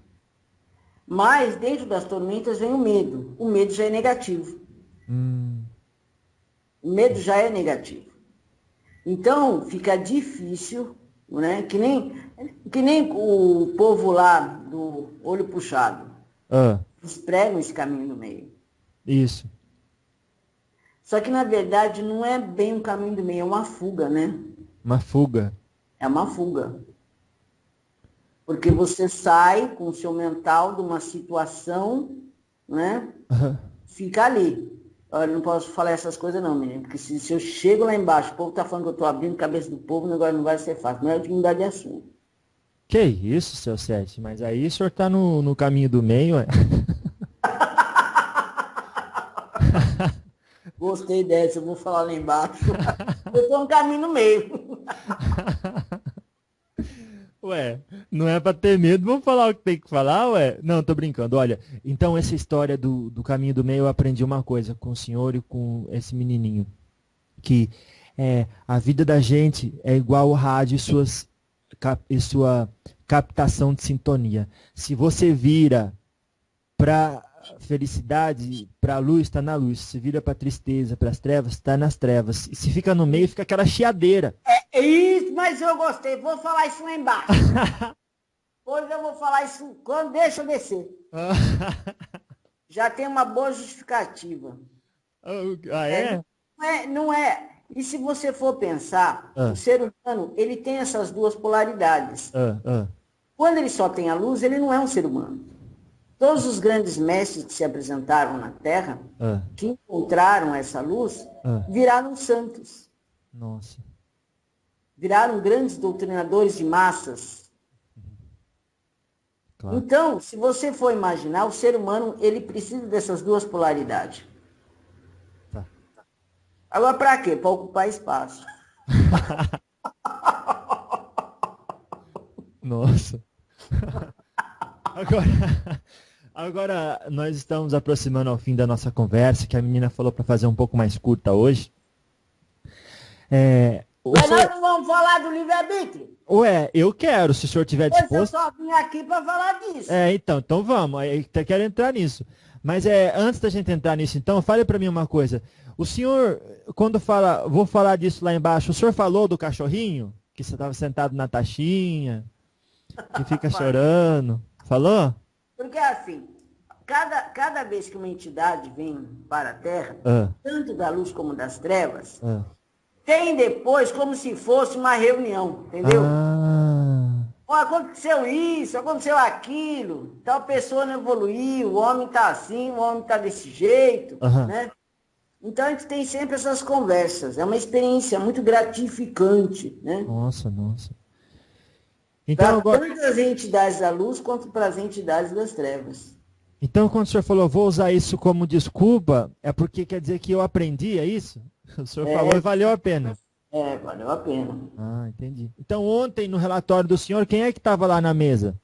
Mas dentro das tormentas vem o medo. O medo já é negativo. O medo já é negativo. Então fica difícil, né? Que nem o povo lá do olho puxado. Eles pregam esse caminho do meio. Isso. Só que na verdade não é bem um caminho do meio, é uma fuga, né? Uma fuga. É uma fuga. Porque você sai com o seu mental de uma situação, né? Fica ali. Olha, não posso falar essas coisas não, menino. Porque se eu chego lá embaixo, o povo tá falando que eu tô abrindo a cabeça do povo, o negócio não vai ser fácil. Não é de mudar de assunto. Que isso, seu Sete? Mas aí o senhor tá no caminho do meio, é? Gostei dessa, eu vou falar lá embaixo. Eu tô no caminho no meio. Ué, não é pra ter medo, vamos falar o que tem que falar, ué? Não, tô brincando. Olha, então essa história do caminho do meio, eu aprendi uma coisa com o senhor e com esse menininho. Que a vida da gente é igual o rádio e sua captação de sintonia. Se você vira pra felicidade, pra luz, está na luz. Se vira pra tristeza, pras trevas, está nas trevas. E se fica no meio, fica aquela chiadeira. É isso, mas eu gostei. Vou falar isso lá embaixo. Hoje eu vou falar isso quando deixa eu descer. Já tem uma boa justificativa. Não é. E se você for pensar, o ser humano, ele tem essas duas polaridades. Quando ele só tem a luz, ele não é um ser humano. Todos os grandes mestres que se apresentaram na Terra, que encontraram essa luz, viraram santos. Nossa. Viraram grandes doutrinadores de massas. Claro. Então, se você for imaginar, o ser humano, ele precisa dessas duas polaridades. Tá. Agora, para quê? Para ocupar espaço. Nossa. Agora, nós estamos aproximando ao fim da nossa conversa, que a menina falou para fazer um pouco mais curta hoje. Mas nós não vamos falar do livre-arbítrio? Ué, eu quero, se o senhor tiver disposto. Pois eu só vim aqui para falar disso. Então vamos, eu até quero entrar nisso. Mas antes da gente entrar nisso, então, fale para mim uma coisa. O senhor, quando fala, vou falar disso lá embaixo, o senhor falou do cachorrinho? Que você estava sentado na taxinha, que fica chorando. Falou? Porque assim, cada vez que uma entidade vem para a Terra, tanto da luz como das trevas, tem depois como se fosse uma reunião, entendeu? Aconteceu isso, aconteceu aquilo, tal pessoa não evoluiu, o homem está assim, o homem está desse jeito, né? Então a gente tem sempre essas conversas, é uma experiência muito gratificante, né? Nossa. Então, para tanto as entidades da luz quanto para as entidades das trevas. Então, quando o senhor falou, vou usar isso como desculpa, é porque quer dizer que eu aprendi, é isso? O senhor falou e valeu a pena. Valeu a pena. Entendi. Então, ontem, no relatório do senhor, quem é que estava lá na mesa?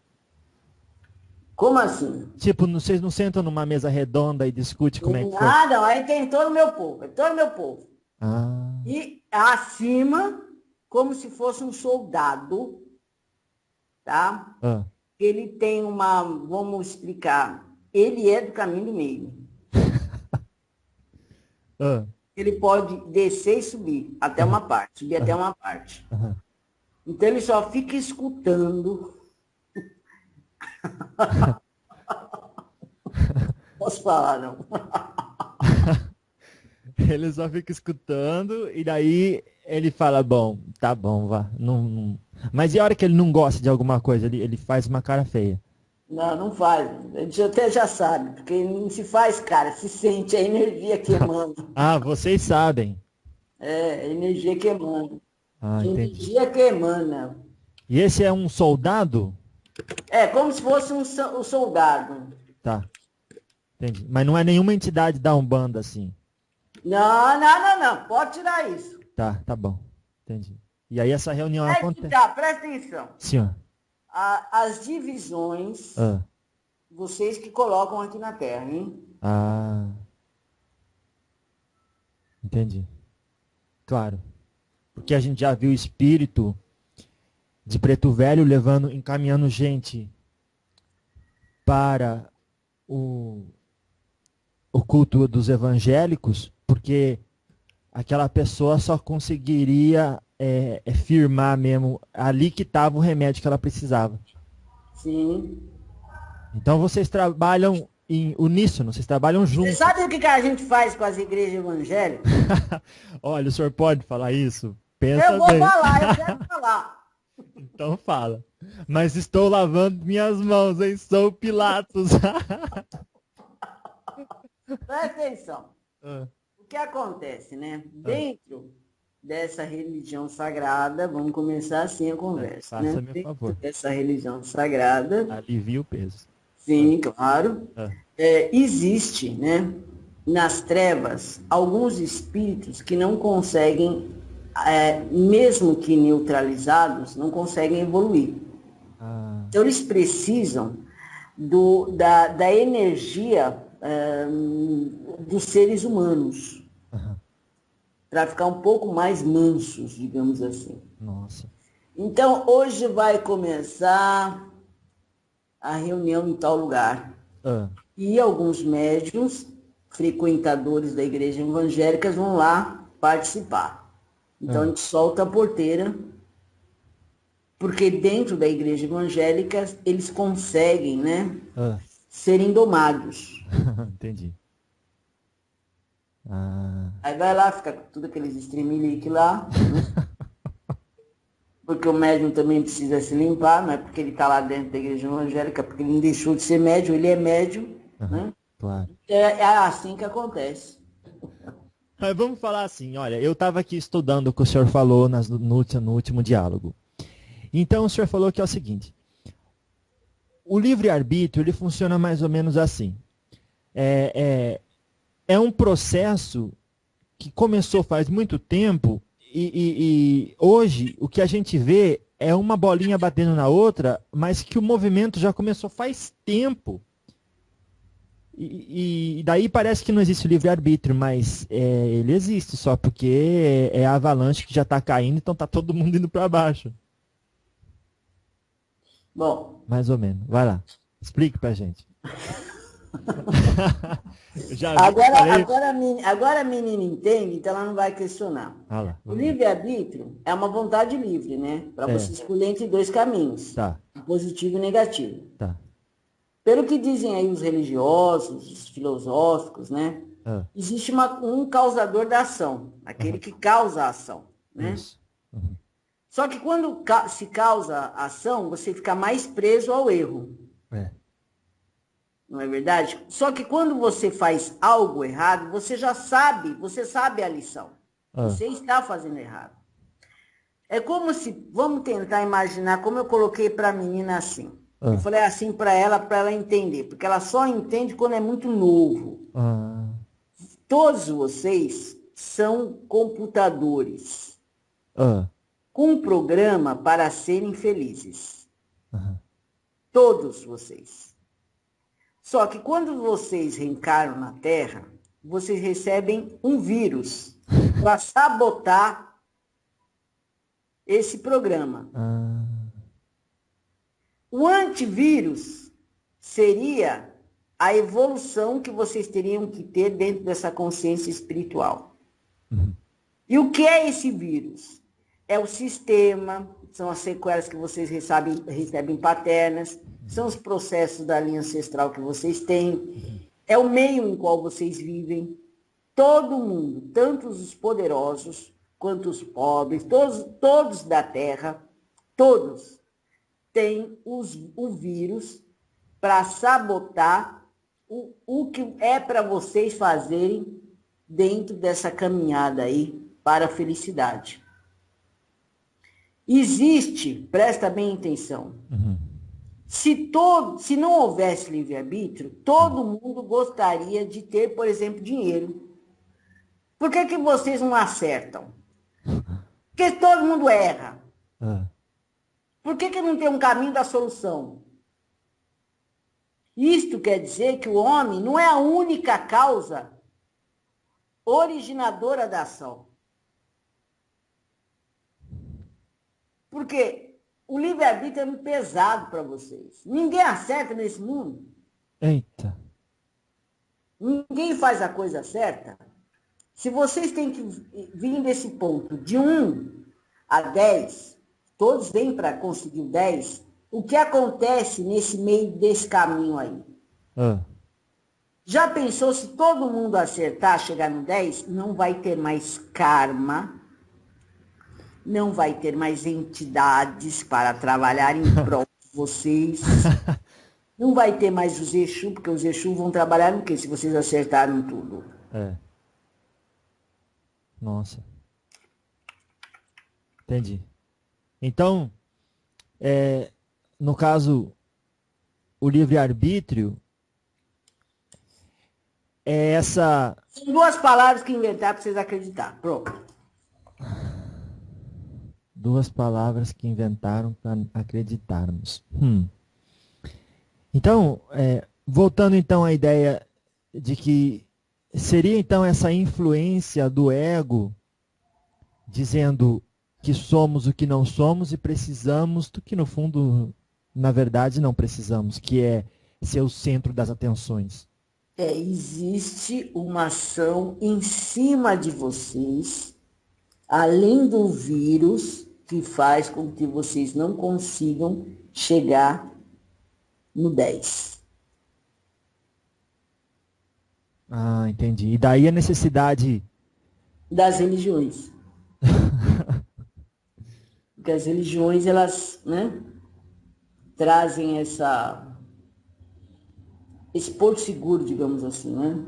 Como assim? Tipo, vocês não sentam numa mesa redonda e discutem como é que foi? Não, aí tem todo o meu povo, E acima, como se fosse um soldado, tá? Ele tem vamos explicar, ele é do caminho do meio. Ele pode descer e subir até uma parte, subir até uma parte. Então ele só fica escutando. Posso falar, não? Ele só fica escutando e daí ele fala, bom, tá bom, vá. Não. Mas e a hora que ele não gosta de alguma coisa, ele faz uma cara feia? Não faz. A gente até já sabe, porque não se faz cara, se sente a energia queimando. Vocês sabem. A energia queimando. Energia que emana. E esse é um soldado? Como se fosse um soldado. Tá. Entendi. Mas não é nenhuma entidade da Umbanda, assim? Não. Pode tirar isso. Tá bom. Entendi. E aí essa reunião acontece... Presta atenção. Senhor. As divisões, vocês que colocam aqui na Terra, hein? Entendi. Claro. Porque a gente já viu o espírito de Preto Velho encaminhando gente para o culto dos evangélicos, porque aquela pessoa só conseguiria firmar mesmo ali que estava o remédio que ela precisava. Sim. Então vocês trabalham em uníssono, vocês trabalham juntos. Você sabe o que a gente faz com as igrejas evangélicas? Olha, o senhor pode falar isso? Pensa eu vou bem. falar, eu quero falar. Então fala. Mas estou lavando minhas mãos, hein? Sou Pilatos. Presta atenção. O que acontece, né? Dentro dessa religião sagrada, vamos começar assim a conversa. Faça-me né? um favor. Dessa religião sagrada. Alivia o peso. Sim, claro. Existe, né, nas trevas, alguns espíritos que não conseguem, mesmo que neutralizados, não conseguem evoluir. Então eles precisam da energia dos seres humanos. Para ficar um pouco mais mansos, digamos assim. Nossa. Então, hoje vai começar a reunião em tal lugar. E alguns médiuns, frequentadores da igreja evangélica, vão lá participar. Então, a gente solta a porteira, porque dentro da igreja evangélica, eles conseguem, né, serem domados. Entendi. Aí vai lá, fica tudo aqueles estremelique lá, né? Porque o médium também precisa se limpar, não é porque ele está lá dentro da igreja evangélica, porque ele não deixou de ser médium, ele é médium, né? Claro. É assim que acontece. Mas vamos falar assim, olha, eu estava aqui estudando o que o senhor falou no último diálogo. Então o senhor falou que é o seguinte, o livre-arbítrio, ele funciona mais ou menos assim. É um processo que começou faz muito tempo e hoje o que a gente vê é uma bolinha batendo na outra, mas que o movimento já começou faz tempo. E daí parece que não existe o livre-arbítrio, mas ele existe, só porque é a avalanche que já está caindo, então tá todo mundo indo para baixo. Bom. Mais ou menos. Vai lá. Explique pra gente. Agora a menina entende, então ela não vai questionar. O livre-arbítrio é uma vontade livre, né? Para você escolher entre dois caminhos. Tá. Positivo e negativo. Tá. Pelo que dizem aí os religiosos, os filosóficos, né? Existe um causador da ação, aquele que causa a ação, né? Isso. Uhum. Só que quando se causa a ação, você fica mais preso ao erro. Não é verdade? Só que quando você faz algo errado, você sabe a lição. Você está fazendo errado. É como se, vamos tentar imaginar como eu coloquei para a menina assim. Eu falei assim para ela entender, porque ela só entende quando é muito novo. Todos vocês são computadores com um programa para serem felizes. Todos vocês. Só que quando vocês reencarnam na Terra, vocês recebem um vírus para sabotar esse programa. O antivírus seria a evolução que vocês teriam que ter dentro dessa consciência espiritual. E o que é esse vírus? É o sistema, são as sequelas que vocês recebem paternas, são os processos da linha ancestral que vocês têm, é o meio em qual vocês vivem. Todo mundo, tanto os poderosos quanto os pobres, todos da Terra, todos têm o vírus para sabotar o que é para vocês fazerem dentro dessa caminhada aí para a felicidade. Existe, presta bem atenção, se não houvesse livre-arbítrio, todo mundo gostaria de ter, por exemplo, dinheiro. Por que vocês não acertam? Porque todo mundo erra. Por que não tem um caminho da solução? Isto quer dizer que o homem não é a única causa originadora da ação. Porque o livre-arbítrio é muito pesado para vocês. Ninguém acerta nesse mundo. Eita. Ninguém faz a coisa certa. Se vocês têm que vir desse ponto de 1 a 10, todos vêm para conseguir o 10, o que acontece nesse meio desse caminho aí? Já pensou se todo mundo acertar, chegar no 10, não vai ter mais karma, não vai ter mais entidades para trabalhar em prol de vocês, não vai ter mais os Exu, porque os Exu vão trabalhar no quê, se vocês acertaram tudo? Nossa. Entendi. Então, no caso, o livre-arbítrio é essa... São 2 palavras que inventaram para vocês acreditar. Pronto. 2 palavras que inventaram para acreditarmos. Então, voltando então à ideia de que seria então essa influência do ego dizendo que somos o que não somos e precisamos do que no fundo, na verdade, não precisamos, que é ser o centro das atenções. Existe uma ação em cima de vocês, além do vírus, que faz com que vocês não consigam chegar no 10. Entendi. E daí a necessidade... das religiões. Porque as religiões, elas, né, trazem esse porto seguro, digamos assim, né?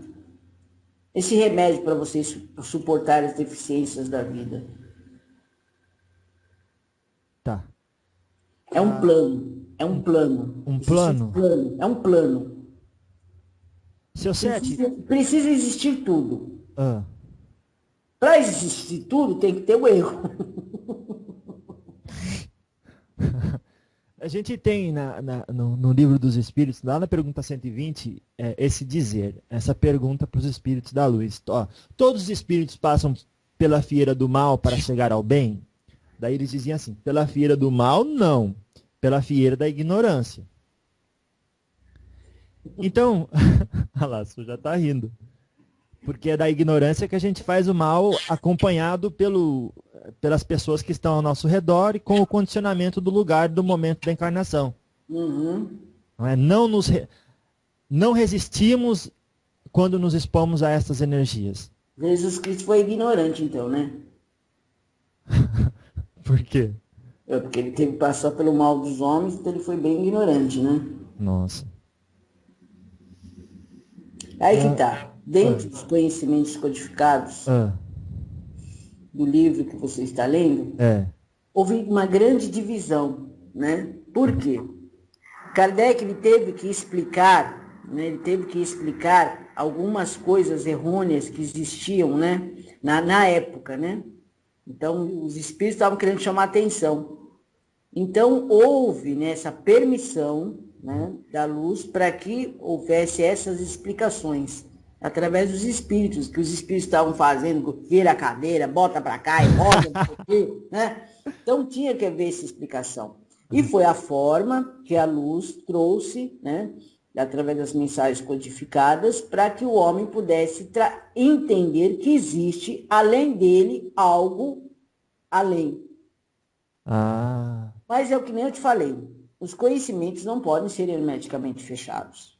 Esse remédio para vocês suportarem as deficiências da vida. Tá. É um plano. É um plano. Um plano? É um plano. Seu Sete... Precisa existir tudo. Para existir tudo, tem que ter o erro. A gente tem no Livro dos Espíritos, lá na pergunta 120, esse dizer, essa pergunta para os espíritos da luz. Ó, todos os espíritos passam pela fieira do mal para chegar ao bem? Daí eles diziam assim, pela fieira do mal, não. Pela fieira da ignorância. Então, olha lá, você já está rindo. Porque é da ignorância que a gente faz o mal acompanhado pelas pessoas que estão ao nosso redor e com o condicionamento do lugar, do momento da encarnação. Uhum. Não resistimos quando nos expomos a essas energias. Jesus Cristo foi ignorante, então, né? Por quê? Porque ele teve que passar pelo mal dos homens, então ele foi bem ignorante, né? Nossa. Aí que tá. Dentro dos conhecimentos codificados do livro que você está lendo, houve uma grande divisão, né? Por quê? Kardec ele teve que explicar, né? Ele teve que explicar algumas coisas errôneas que existiam, né? Na época, né? Então, os espíritos estavam querendo chamar atenção. Então, houve, né, essa permissão, né, da luz para que houvesse essas explicações, através dos espíritos, que os espíritos estavam fazendo, vira a cadeira, bota para cá e roda, não sei o quê, né? Então, tinha que haver essa explicação. E foi a forma que a luz trouxe, né, através das mensagens codificadas, para que o homem pudesse entender que existe, além dele, algo além. Mas é o que nem eu te falei, os conhecimentos não podem ser hermeticamente fechados.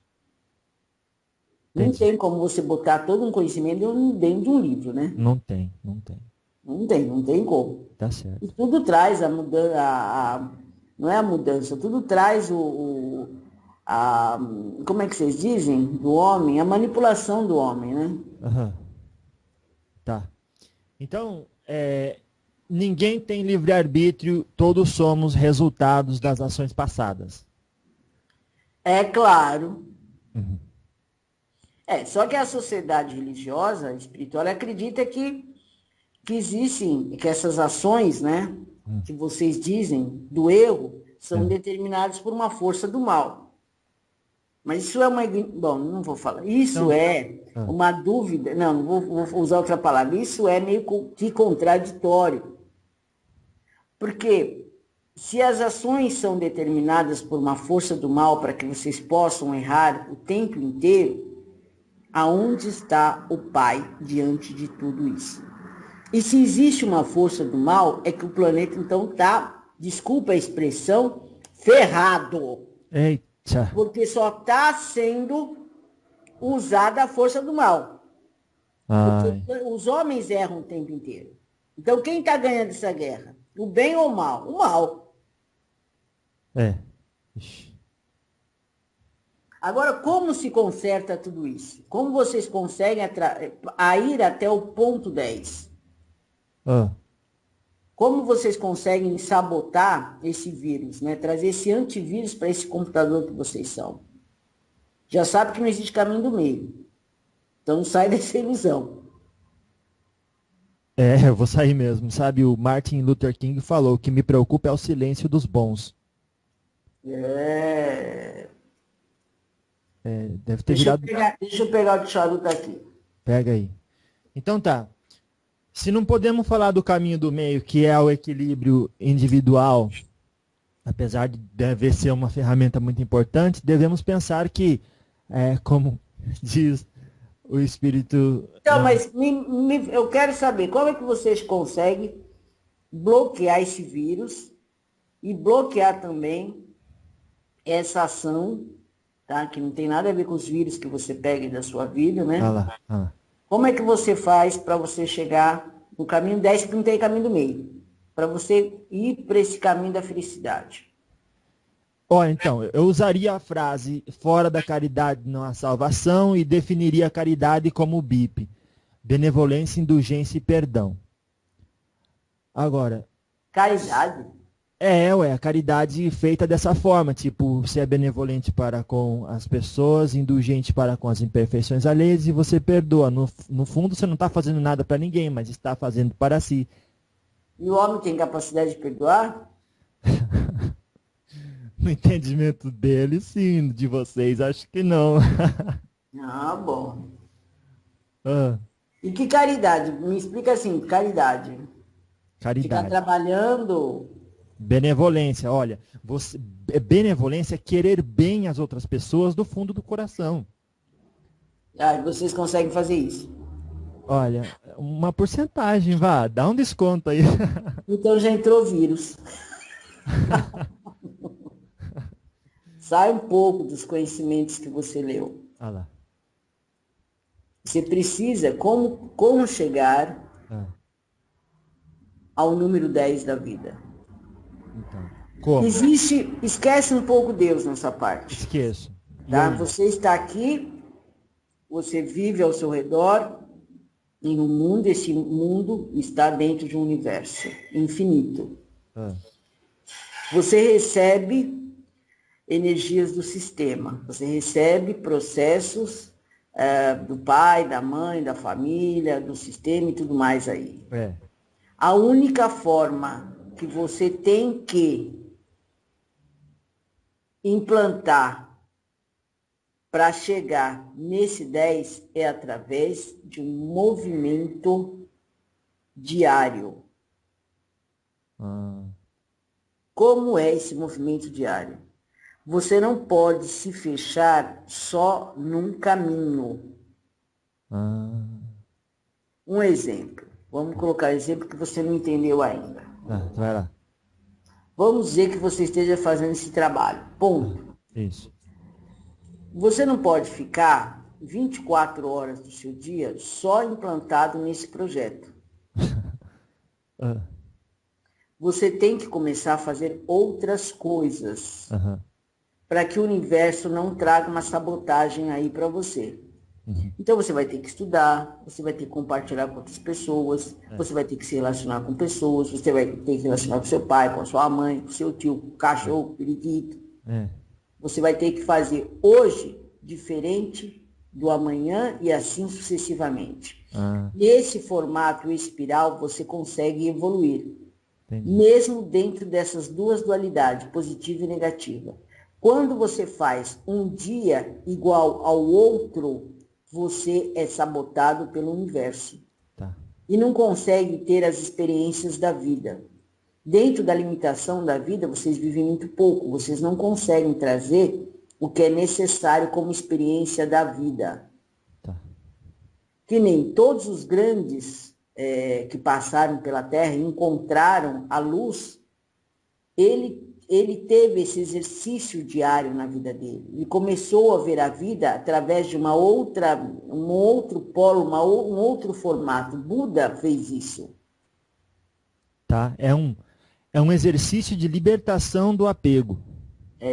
Não tem como você botar todo um conhecimento dentro de um livro, né? Não tem. Não tem como. Tá certo. E tudo traz a mudança, não é a mudança, tudo traz como é que vocês dizem? Do homem, a manipulação do homem, né? Uhum. Tá. Então, ninguém tem livre-arbítrio, todos somos resultados das ações passadas. É claro. Uhum. Só que a sociedade religiosa, espiritual, acredita que existem, que essas ações, né, que vocês dizem, do erro, são determinadas por uma força do mal. Mas isso é uma... Bom, não vou falar. Isso uma dúvida... Não vou usar outra palavra. Isso é meio que contraditório. Porque se as ações são determinadas por uma força do mal para que vocês possam errar o tempo inteiro, aonde está o Pai diante de tudo isso? E se existe uma força do mal, é que o planeta, então, está, desculpa a expressão, ferrado. Eita. Porque só está sendo usada a força do mal. Porque os homens erram o tempo inteiro. Então, quem está ganhando essa guerra? O bem ou o mal? O mal. Ixi. Agora, como se conserta tudo isso? Como vocês conseguem ir até o ponto 10? Como vocês conseguem sabotar esse vírus, né? Trazer esse antivírus para esse computador que vocês são? Já sabe que não existe caminho do meio. Então, sai dessa ilusão. Eu vou sair mesmo. Sabe, o Martin Luther King falou que me preocupa é o silêncio dos bons. Deve ter virado... Deixa eu pegar o charuto aqui. Pega aí. Então tá. Se não podemos falar do caminho do meio, que é o equilíbrio individual, apesar de deve ser uma ferramenta muito importante, devemos pensar que, como diz o espírito... Então, mas eu quero saber, como é que vocês conseguem bloquear esse vírus e bloquear também essa ação, tá? Que não tem nada a ver com os vírus que você pega da sua vida, né? Como é que você faz para você chegar no caminho 10, porque não tem caminho do meio, para você ir para esse caminho da felicidade? Então, eu usaria a frase fora da caridade não há salvação e definiria a caridade como BIP, benevolência, indulgência e perdão. Agora... Caridade? A caridade feita dessa forma, tipo, você é benevolente para com as pessoas, indulgente para com as imperfeições alheias e você perdoa. No fundo, você não está fazendo nada para ninguém, mas está fazendo para si. E o homem tem capacidade de perdoar? No entendimento dele, sim. De vocês, acho que não. Ah, bom. Ah, E que caridade? Me explica assim, caridade. Ficar caridade. trabalhando. Benevolência, olha, benevolência é querer bem as outras pessoas do fundo do coração. Ah, vocês conseguem fazer isso. Olha, uma porcentagem, vá, dá um desconto aí. Então já entrou vírus. Sai um pouco dos conhecimentos que você leu. Ah lá. Você precisa, como chegar ao número 10 da vida. Então, como? Esquece um pouco Deus nessa parte. Esqueço. Tá? Você está aqui, você vive ao seu redor, em um mundo, esse mundo está dentro de um universo infinito. Você recebe energias do sistema, você recebe processos do pai, da mãe, da família, do sistema e tudo mais aí. A única forma que você tem que implantar para chegar nesse 10 é através de um movimento diário. Como é esse movimento diário? Você não pode se fechar só num caminho. Um exemplo. Vamos colocar exemplo que você não entendeu ainda. Vai lá. Vamos dizer que você esteja fazendo esse trabalho. Ponto. Isso. Você não pode ficar 24 horas do seu dia só implantado nesse projeto. Você tem que começar a fazer outras coisas para que o universo não traga uma sabotagem aí para você. Então você vai ter que estudar, você vai ter que compartilhar com outras pessoas, você vai ter que se relacionar com pessoas, você vai ter que se relacionar com seu pai, com a sua mãe, com seu tio, com o cachorro, com o periquito. Você vai ter que fazer hoje diferente do amanhã e assim sucessivamente. Nesse formato espiral, você consegue evoluir. Entendi. Mesmo dentro dessas duas dualidades, positiva e negativa. Quando você faz um dia igual ao outro, você é sabotado pelo universo. E não consegue ter as experiências da vida. Dentro da limitação da vida, vocês vivem muito pouco, vocês não conseguem trazer o que é necessário como experiência da vida. Que nem todos os grandes que passaram pela Terra e encontraram a luz, ele teve esse exercício diário na vida dele. Ele começou a ver a vida através de um outro polo, um outro formato. Buda fez isso. É um exercício de libertação do apego.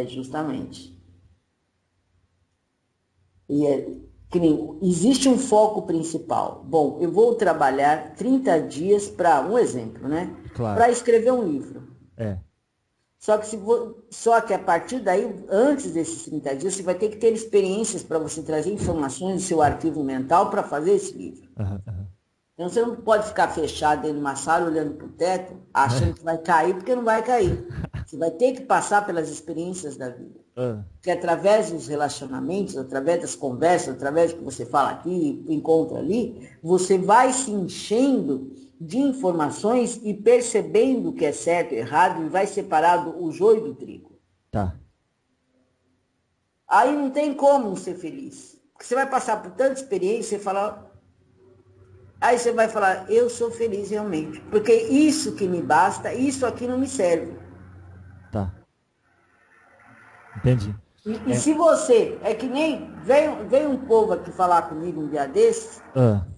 Justamente. E existe um foco principal. Bom, eu vou trabalhar 30 dias para, um exemplo, né? Claro. Para escrever um livro. Só que a partir daí, antes desses 30 dias, você vai ter que ter experiências para você trazer informações do seu arquivo mental para fazer esse livro. Então você não pode ficar fechado dentro de uma sala olhando para o teto, achando que vai cair, porque não vai cair. Você vai ter que passar pelas experiências da vida. Que através dos relacionamentos, através das conversas, através do que você fala aqui, encontra ali, você vai se enchendo de informações e percebendo o que é certo e errado e vai separando o joio do trigo. Aí não tem como ser feliz. Porque você vai passar por tanta experiência e falar... Aí você vai falar, eu sou feliz realmente. Porque isso que me basta, isso aqui não me serve. Entendi. E se você, é que nem, veio um povo aqui falar comigo um dia desses,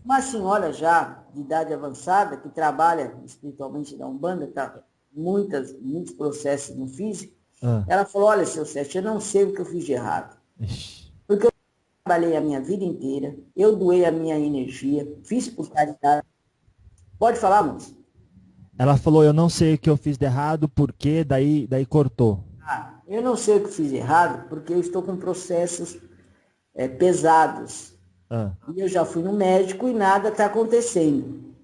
uma senhora já de idade avançada, que trabalha espiritualmente na Umbanda, tá muitos processos no físico, ela falou, olha, seu Sérgio, eu não sei o que eu fiz de errado. Porque eu trabalhei a minha vida inteira, eu doei a minha energia, fiz por caridade. Pode falar, moça? Ela falou, eu não sei o que eu fiz de errado, porque daí cortou. Eu não sei o que fiz de errado, porque eu estou com processos pesados. E eu já fui no médico e nada está acontecendo.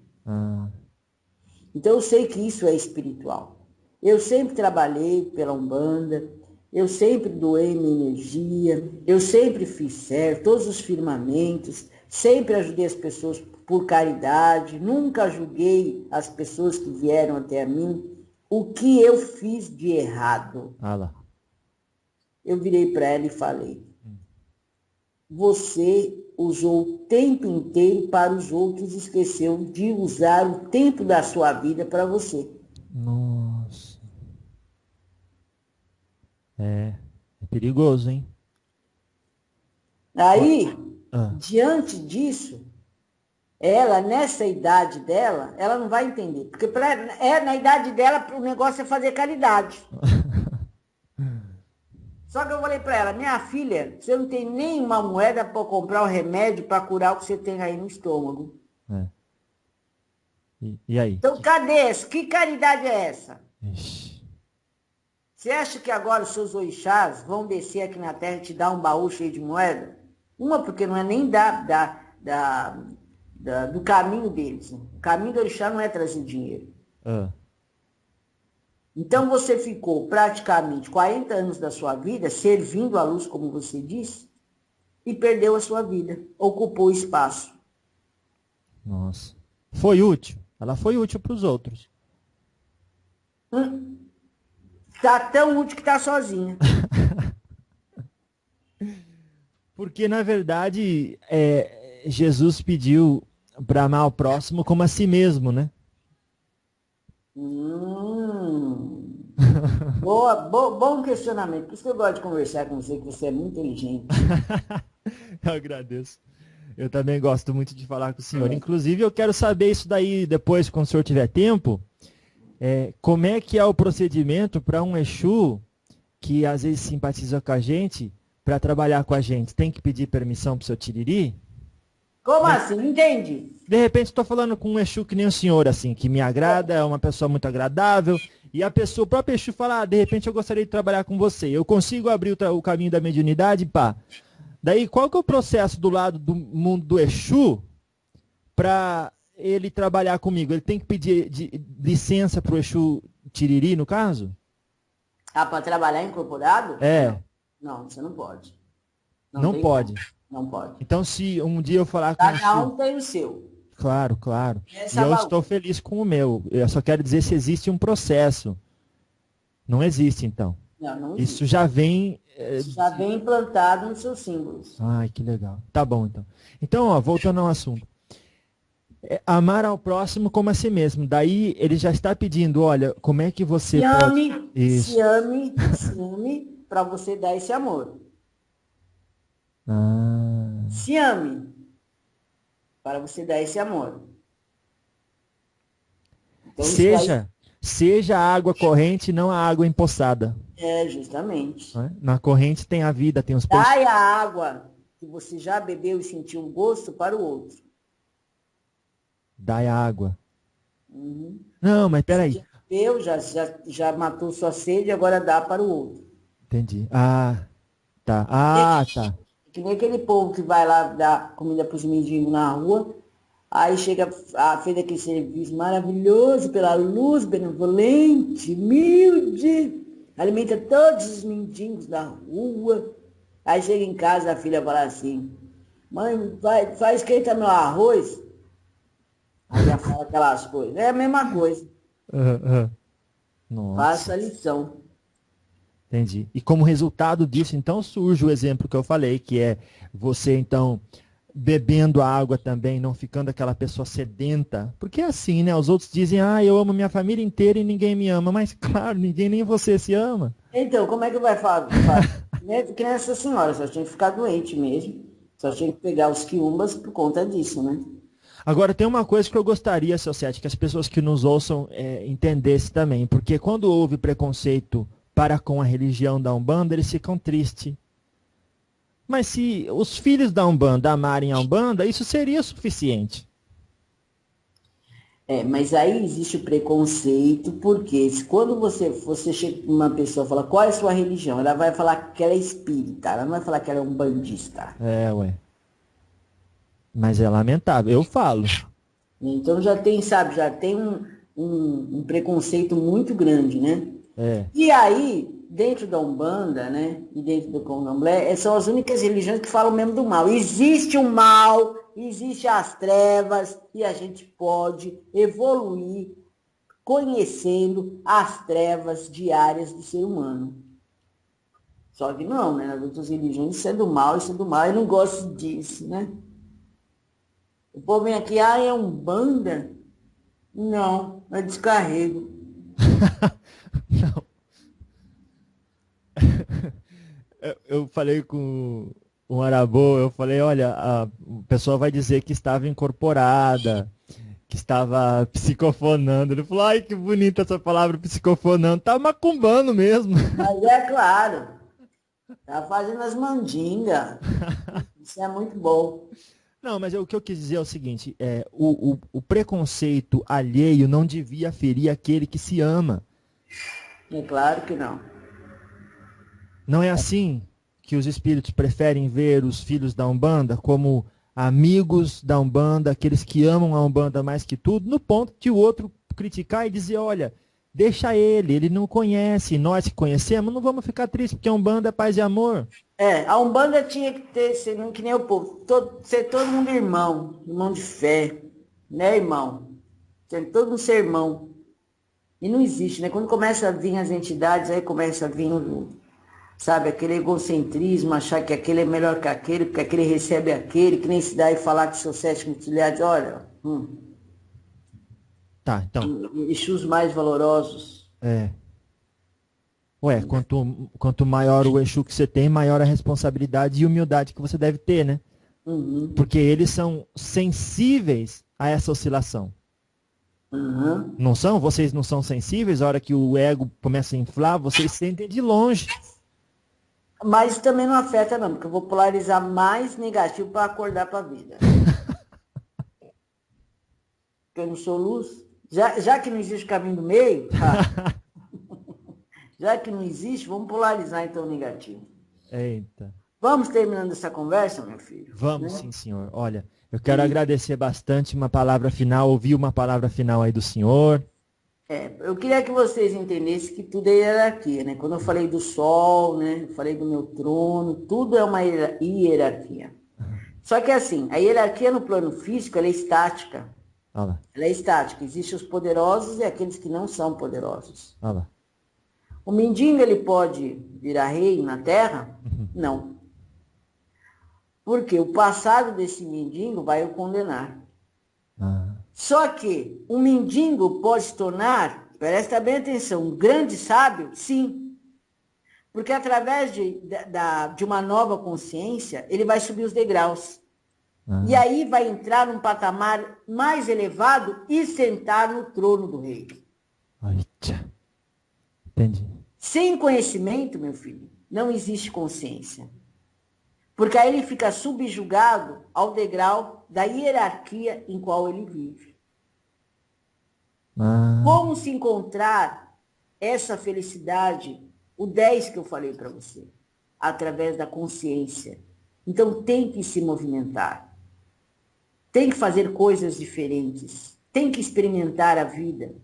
Então eu sei que isso é espiritual. Eu sempre trabalhei pela Umbanda, eu sempre doei minha energia, eu sempre fiz certo, todos os firmamentos, sempre ajudei as pessoas por caridade, nunca julguei as pessoas que vieram até a mim. O que eu fiz de errado? Eu virei para ela e falei, você usou o tempo inteiro para os outros, esqueceu de usar o tempo da sua vida para você. Nossa. É perigoso, hein? Aí, diante disso, ela, nessa idade dela, ela não vai entender. Porque na idade dela, o negócio é fazer caridade. Só que eu falei para ela, minha filha, você não tem nenhuma moeda para comprar o remédio para curar o que você tem aí no estômago. E aí? Então, cadê essa? Que caridade é essa? Ixi. Você acha que agora os seus orixás vão descer aqui na terra e te dar um baú cheio de moeda? Uma, porque não é nem do caminho deles. O caminho do orixá não é trazer dinheiro. Então você ficou praticamente 40 anos da sua vida servindo a luz, como você disse, e perdeu a sua vida. Ocupou o espaço. Nossa. Foi útil. Ela foi útil para os outros. Tá tão útil que tá sozinha. Porque, na verdade, Jesus pediu para amar o próximo como a si mesmo, né? Bom questionamento. Por isso que eu gosto de conversar com você, que você é muito inteligente. Eu agradeço. Eu também gosto muito de falar com o senhor. Inclusive, eu quero saber isso daí depois, quando o senhor tiver tempo. Como é que é o procedimento para um Exu que às vezes simpatiza com a gente para trabalhar com a gente? Tem que pedir permissão para o seu Tiriri? Como assim? Não entendi. De repente estou falando com um Exu que nem o senhor, assim, que me agrada, é uma pessoa muito agradável, e o próprio Exu fala, de repente eu gostaria de trabalhar com você. Eu consigo abrir o caminho da mediunidade, pá. Daí, qual que é o processo do lado do mundo do Exu para ele trabalhar comigo? Ele tem que pedir licença para o Exu Tiriri, no caso? Para trabalhar incorporado? Não, você não pode. Não pode? Não pode. Então, se um dia eu falar com o Exu... Cada um tem o seu. Claro. E eu estou feliz com o meu. Eu só quero dizer se existe um processo. Não existe, então. Não existe. Isso já vem... Já vem implantado nos seus símbolos. Ai, que legal. Tá bom, então. Então, voltando ao assunto. Amar ao próximo como a si mesmo. Daí ele já está pedindo, olha, como é que você se ame para você dar esse amor. Se ame para você dar esse amor. Então, seja a água corrente, não a água empoçada. Justamente. Na corrente tem a vida, tem os peixes. Dai a água que você já bebeu e sentiu um gosto para o outro. Dai a água. Não, mas peraí. Já bebeu, já matou sua sede, agora dá para o outro. Entendi. Tá. Tá. Que nem aquele povo que vai lá dar comida para os mendigos na rua, aí chega, fez aquele serviço maravilhoso pela luz benevolente, humilde, alimenta todos os mendigos da rua. Aí chega em casa, a filha fala assim, mãe, vai esquentar meu arroz. Aí já fala aquelas coisas. É a mesma coisa. Nossa. Faça a lição. Entendi. E como resultado disso, então, surge o exemplo que eu falei, que é você, então, bebendo a água também, não ficando aquela pessoa sedenta. Porque é assim, né? Os outros dizem, eu amo minha família inteira e ninguém me ama. Mas, claro, ninguém nem você se ama. Então, como é que vai falar? Que nem essa senhora, só tinha que ficar doente mesmo. Só tinha que pegar os quiumbas por conta disso, né? Agora, tem uma coisa que eu gostaria, seu Sete, que as pessoas que nos ouçam entendessem também. Porque quando houve preconceito para com a religião da Umbanda, eles ficam tristes. Mas se os filhos da Umbanda amarem a Umbanda, isso seria suficiente. Mas aí existe o preconceito, porque quando você chega com uma pessoa e fala, qual é a sua religião? Ela vai falar que ela é espírita, ela não vai falar que ela é umbandista. Mas é lamentável, eu falo. Então já tem um preconceito muito grande, né? E aí, dentro da Umbanda, né, e dentro do Candomblé, são as únicas religiões que falam mesmo do mal. Existe o mal, existe as trevas, e a gente pode evoluir conhecendo as trevas diárias do ser humano. Só que não, né? Nas outras religiões isso é do mal, eu não gosto disso, né? O povo vem aqui, é Umbanda? Não, é descarrego. Não. Eu falei com um arabô, eu falei, olha, a pessoa vai dizer que estava incorporada, que estava psicofonando. Ele falou, ai, que bonita essa palavra, psicofonando. Tá macumbando mesmo. Mas é claro, tá fazendo as mandingas. Isso é muito bom. Não, mas o que eu quis dizer é o seguinte, o preconceito alheio não devia ferir aquele que se ama. É claro que não. Não é assim que os espíritos preferem ver os filhos da Umbanda como amigos da Umbanda, aqueles que amam a Umbanda mais que tudo, no ponto de o outro criticar e dizer, olha, deixa ele não conhece, nós que conhecemos não vamos ficar tristes, porque a Umbanda é paz e amor. A Umbanda tinha que ter, que nem o povo, ser todo mundo irmão de fé, né, irmão? Tem todo mundo ser irmão. E não existe, né? Quando começa a vir as entidades, aí começa a vir, sabe, aquele egocentrismo, achar que aquele é melhor que aquele, porque aquele recebe aquele, que nem se dá e falar que seus 7 auxiliares, olha, Tá, então. Exus mais valorosos. Ué, quanto maior o Exu que você tem, maior a responsabilidade e humildade que você deve ter, né? Uhum. Porque eles são sensíveis a essa oscilação. Uhum. Não são? Vocês não são sensíveis? A hora que o ego começa a inflar, vocês sentem de longe. Mas também não afeta não, porque eu vou polarizar mais negativo para acordar para a vida. Porque eu não sou luz. Já que não existe o caminho do meio, já que não existe, vamos polarizar então o negativo. Eita. Vamos terminando essa conversa, meu filho? Vamos, né? Sim, senhor. Olha, eu quero agradecer bastante uma palavra final, ouvir uma palavra final aí do senhor. Eu queria que vocês entendessem que tudo é hierarquia, né? Quando eu falei do sol, né? Eu falei do meu trono, tudo é uma hierarquia. Só que assim, a hierarquia no plano físico, ela é estática. Ela é estática. Existem os poderosos e aqueles que não são poderosos. O mendigo, ele pode virar rei na terra? Não. Porque o passado desse mendigo vai o condenar. Só que o mendigo pode se tornar, presta bem atenção, um grande sábio? Sim. Porque através de uma nova consciência, ele vai subir os degraus. E aí vai entrar num patamar mais elevado e sentar no trono do rei. Entendi. Sem conhecimento, meu filho, não existe consciência. Porque aí ele fica subjugado ao degrau da hierarquia em qual ele vive. Como se encontrar essa felicidade, o 10 que eu falei para você? Através da consciência. Então tem que se movimentar. Tem que fazer coisas diferentes. Tem que experimentar a vida.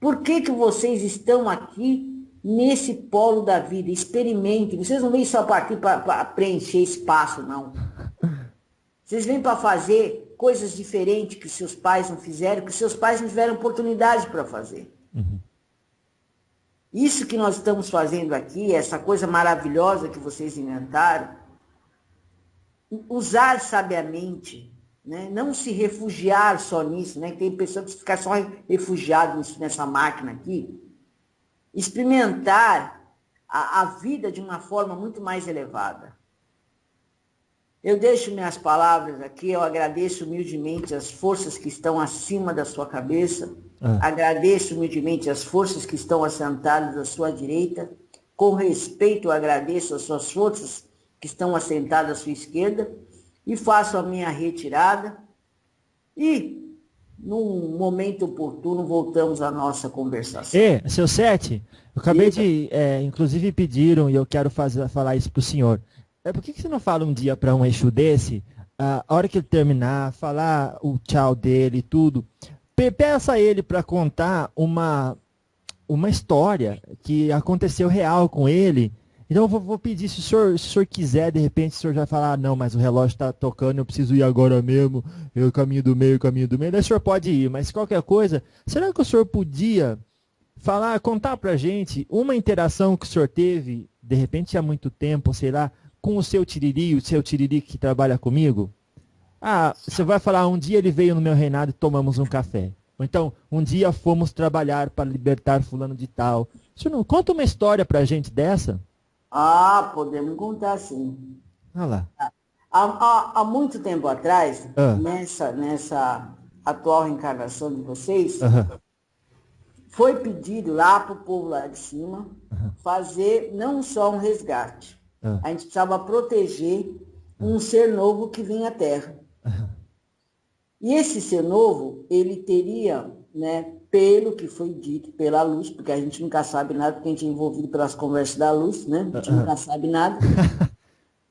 Por que vocês estão aqui nesse polo da vida? Experimentem. Vocês não vêm só partir para preencher espaço, não. Vocês vêm para fazer coisas diferentes que seus pais não fizeram, que seus pais não tiveram oportunidade para fazer. Isso que nós estamos fazendo aqui, essa coisa maravilhosa que vocês inventaram, usar sabiamente, né? Não se refugiar só nisso, né? Tem pessoas que ficam só refugiadas nessa máquina aqui. Experimentar a vida de uma forma muito mais elevada. Eu deixo minhas palavras aqui, eu agradeço humildemente as forças que estão acima da sua cabeça, agradeço humildemente as forças que estão assentadas à sua direita, com respeito eu agradeço as suas forças que estão assentadas à sua esquerda, e faço a minha retirada, e num momento oportuno voltamos à nossa conversação. Seu Sete, eu acabei de, inclusive pediram, e eu quero falar isso para o senhor. Por que você não fala um dia para um Exu desse, a hora que ele terminar, falar o tchau dele e tudo, peça ele para contar uma uma história que aconteceu real com ele. Então eu vou pedir, se o senhor quiser, de repente, o senhor vai falar, não, mas o relógio está tocando, eu preciso ir agora mesmo, eu caminho do meio, daí o senhor pode ir, mas qualquer coisa, será que o senhor podia contar pra gente uma interação que o senhor teve, de repente há muito tempo, sei lá, com o seu Tiriri que trabalha comigo? Ah, você vai falar, um dia ele veio no meu reinado e tomamos um café. Ou então, um dia fomos trabalhar para libertar fulano de tal. O senhor não conta uma história pra gente dessa? Ah, podemos contar sim. Olha lá. Há muito tempo atrás, nessa atual reencarnação de vocês, foi pedido lá para o povo lá de cima fazer não só um resgate. A gente precisava proteger um ser novo que vinha à Terra. E esse ser novo, ele teria, né, pelo que foi dito pela luz, porque a gente nunca sabe nada, porque a gente é envolvido pelas conversas da luz, né? A gente nunca sabe nada.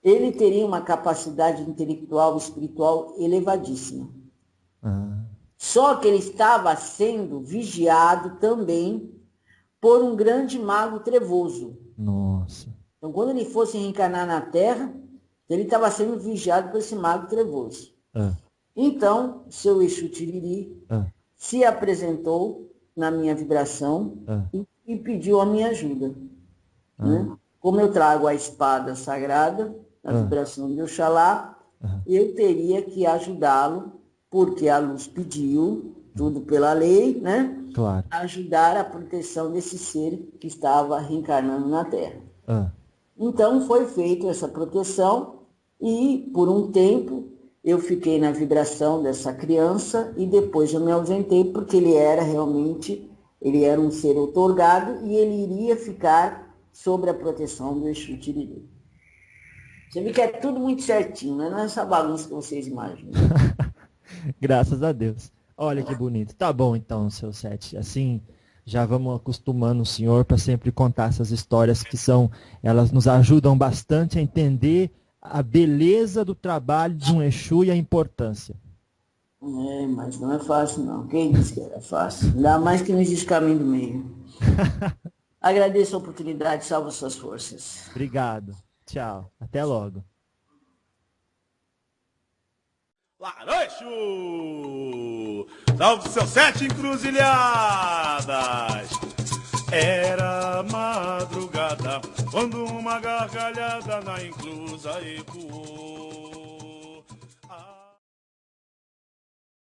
Ele teria uma capacidade intelectual e espiritual elevadíssima. Só que ele estava sendo vigiado também por um grande mago trevoso. Nossa. Então, quando ele fosse reencarnar na Terra, ele estava sendo vigiado por esse mago trevoso. Então, seu Exu Tiriri se apresentou na minha vibração e pediu a minha ajuda. Né? Como eu trago a espada sagrada, a vibração de Oxalá, eu teria que ajudá-lo, porque a luz pediu, tudo pela lei, né? Claro. Ajudar a proteção desse ser que estava reencarnando na Terra. Então, foi feita essa proteção e, por um tempo, eu fiquei na vibração dessa criança e depois eu me ausentei porque ele era um ser outorgado e ele iria ficar sob a proteção do Exu Tiriri. Você vê que é tudo muito certinho, né? Não é essa bagunça que vocês imaginam. Graças a Deus. Olha que bonito. Tá bom então, seu Sete. Assim, já vamos acostumando o senhor para sempre contar essas histórias elas nos ajudam bastante a entender a beleza do trabalho de um Exu e a importância. Mas não é fácil não. Quem disse que era fácil? Ainda mais que não existe caminho do meio. Agradeço a oportunidade, salve suas forças. Obrigado. Tchau. Até logo. Laroxo! Salve seus 7 encruzilhadas! Era madrugada, quando uma gargalhada na encruza ecoou.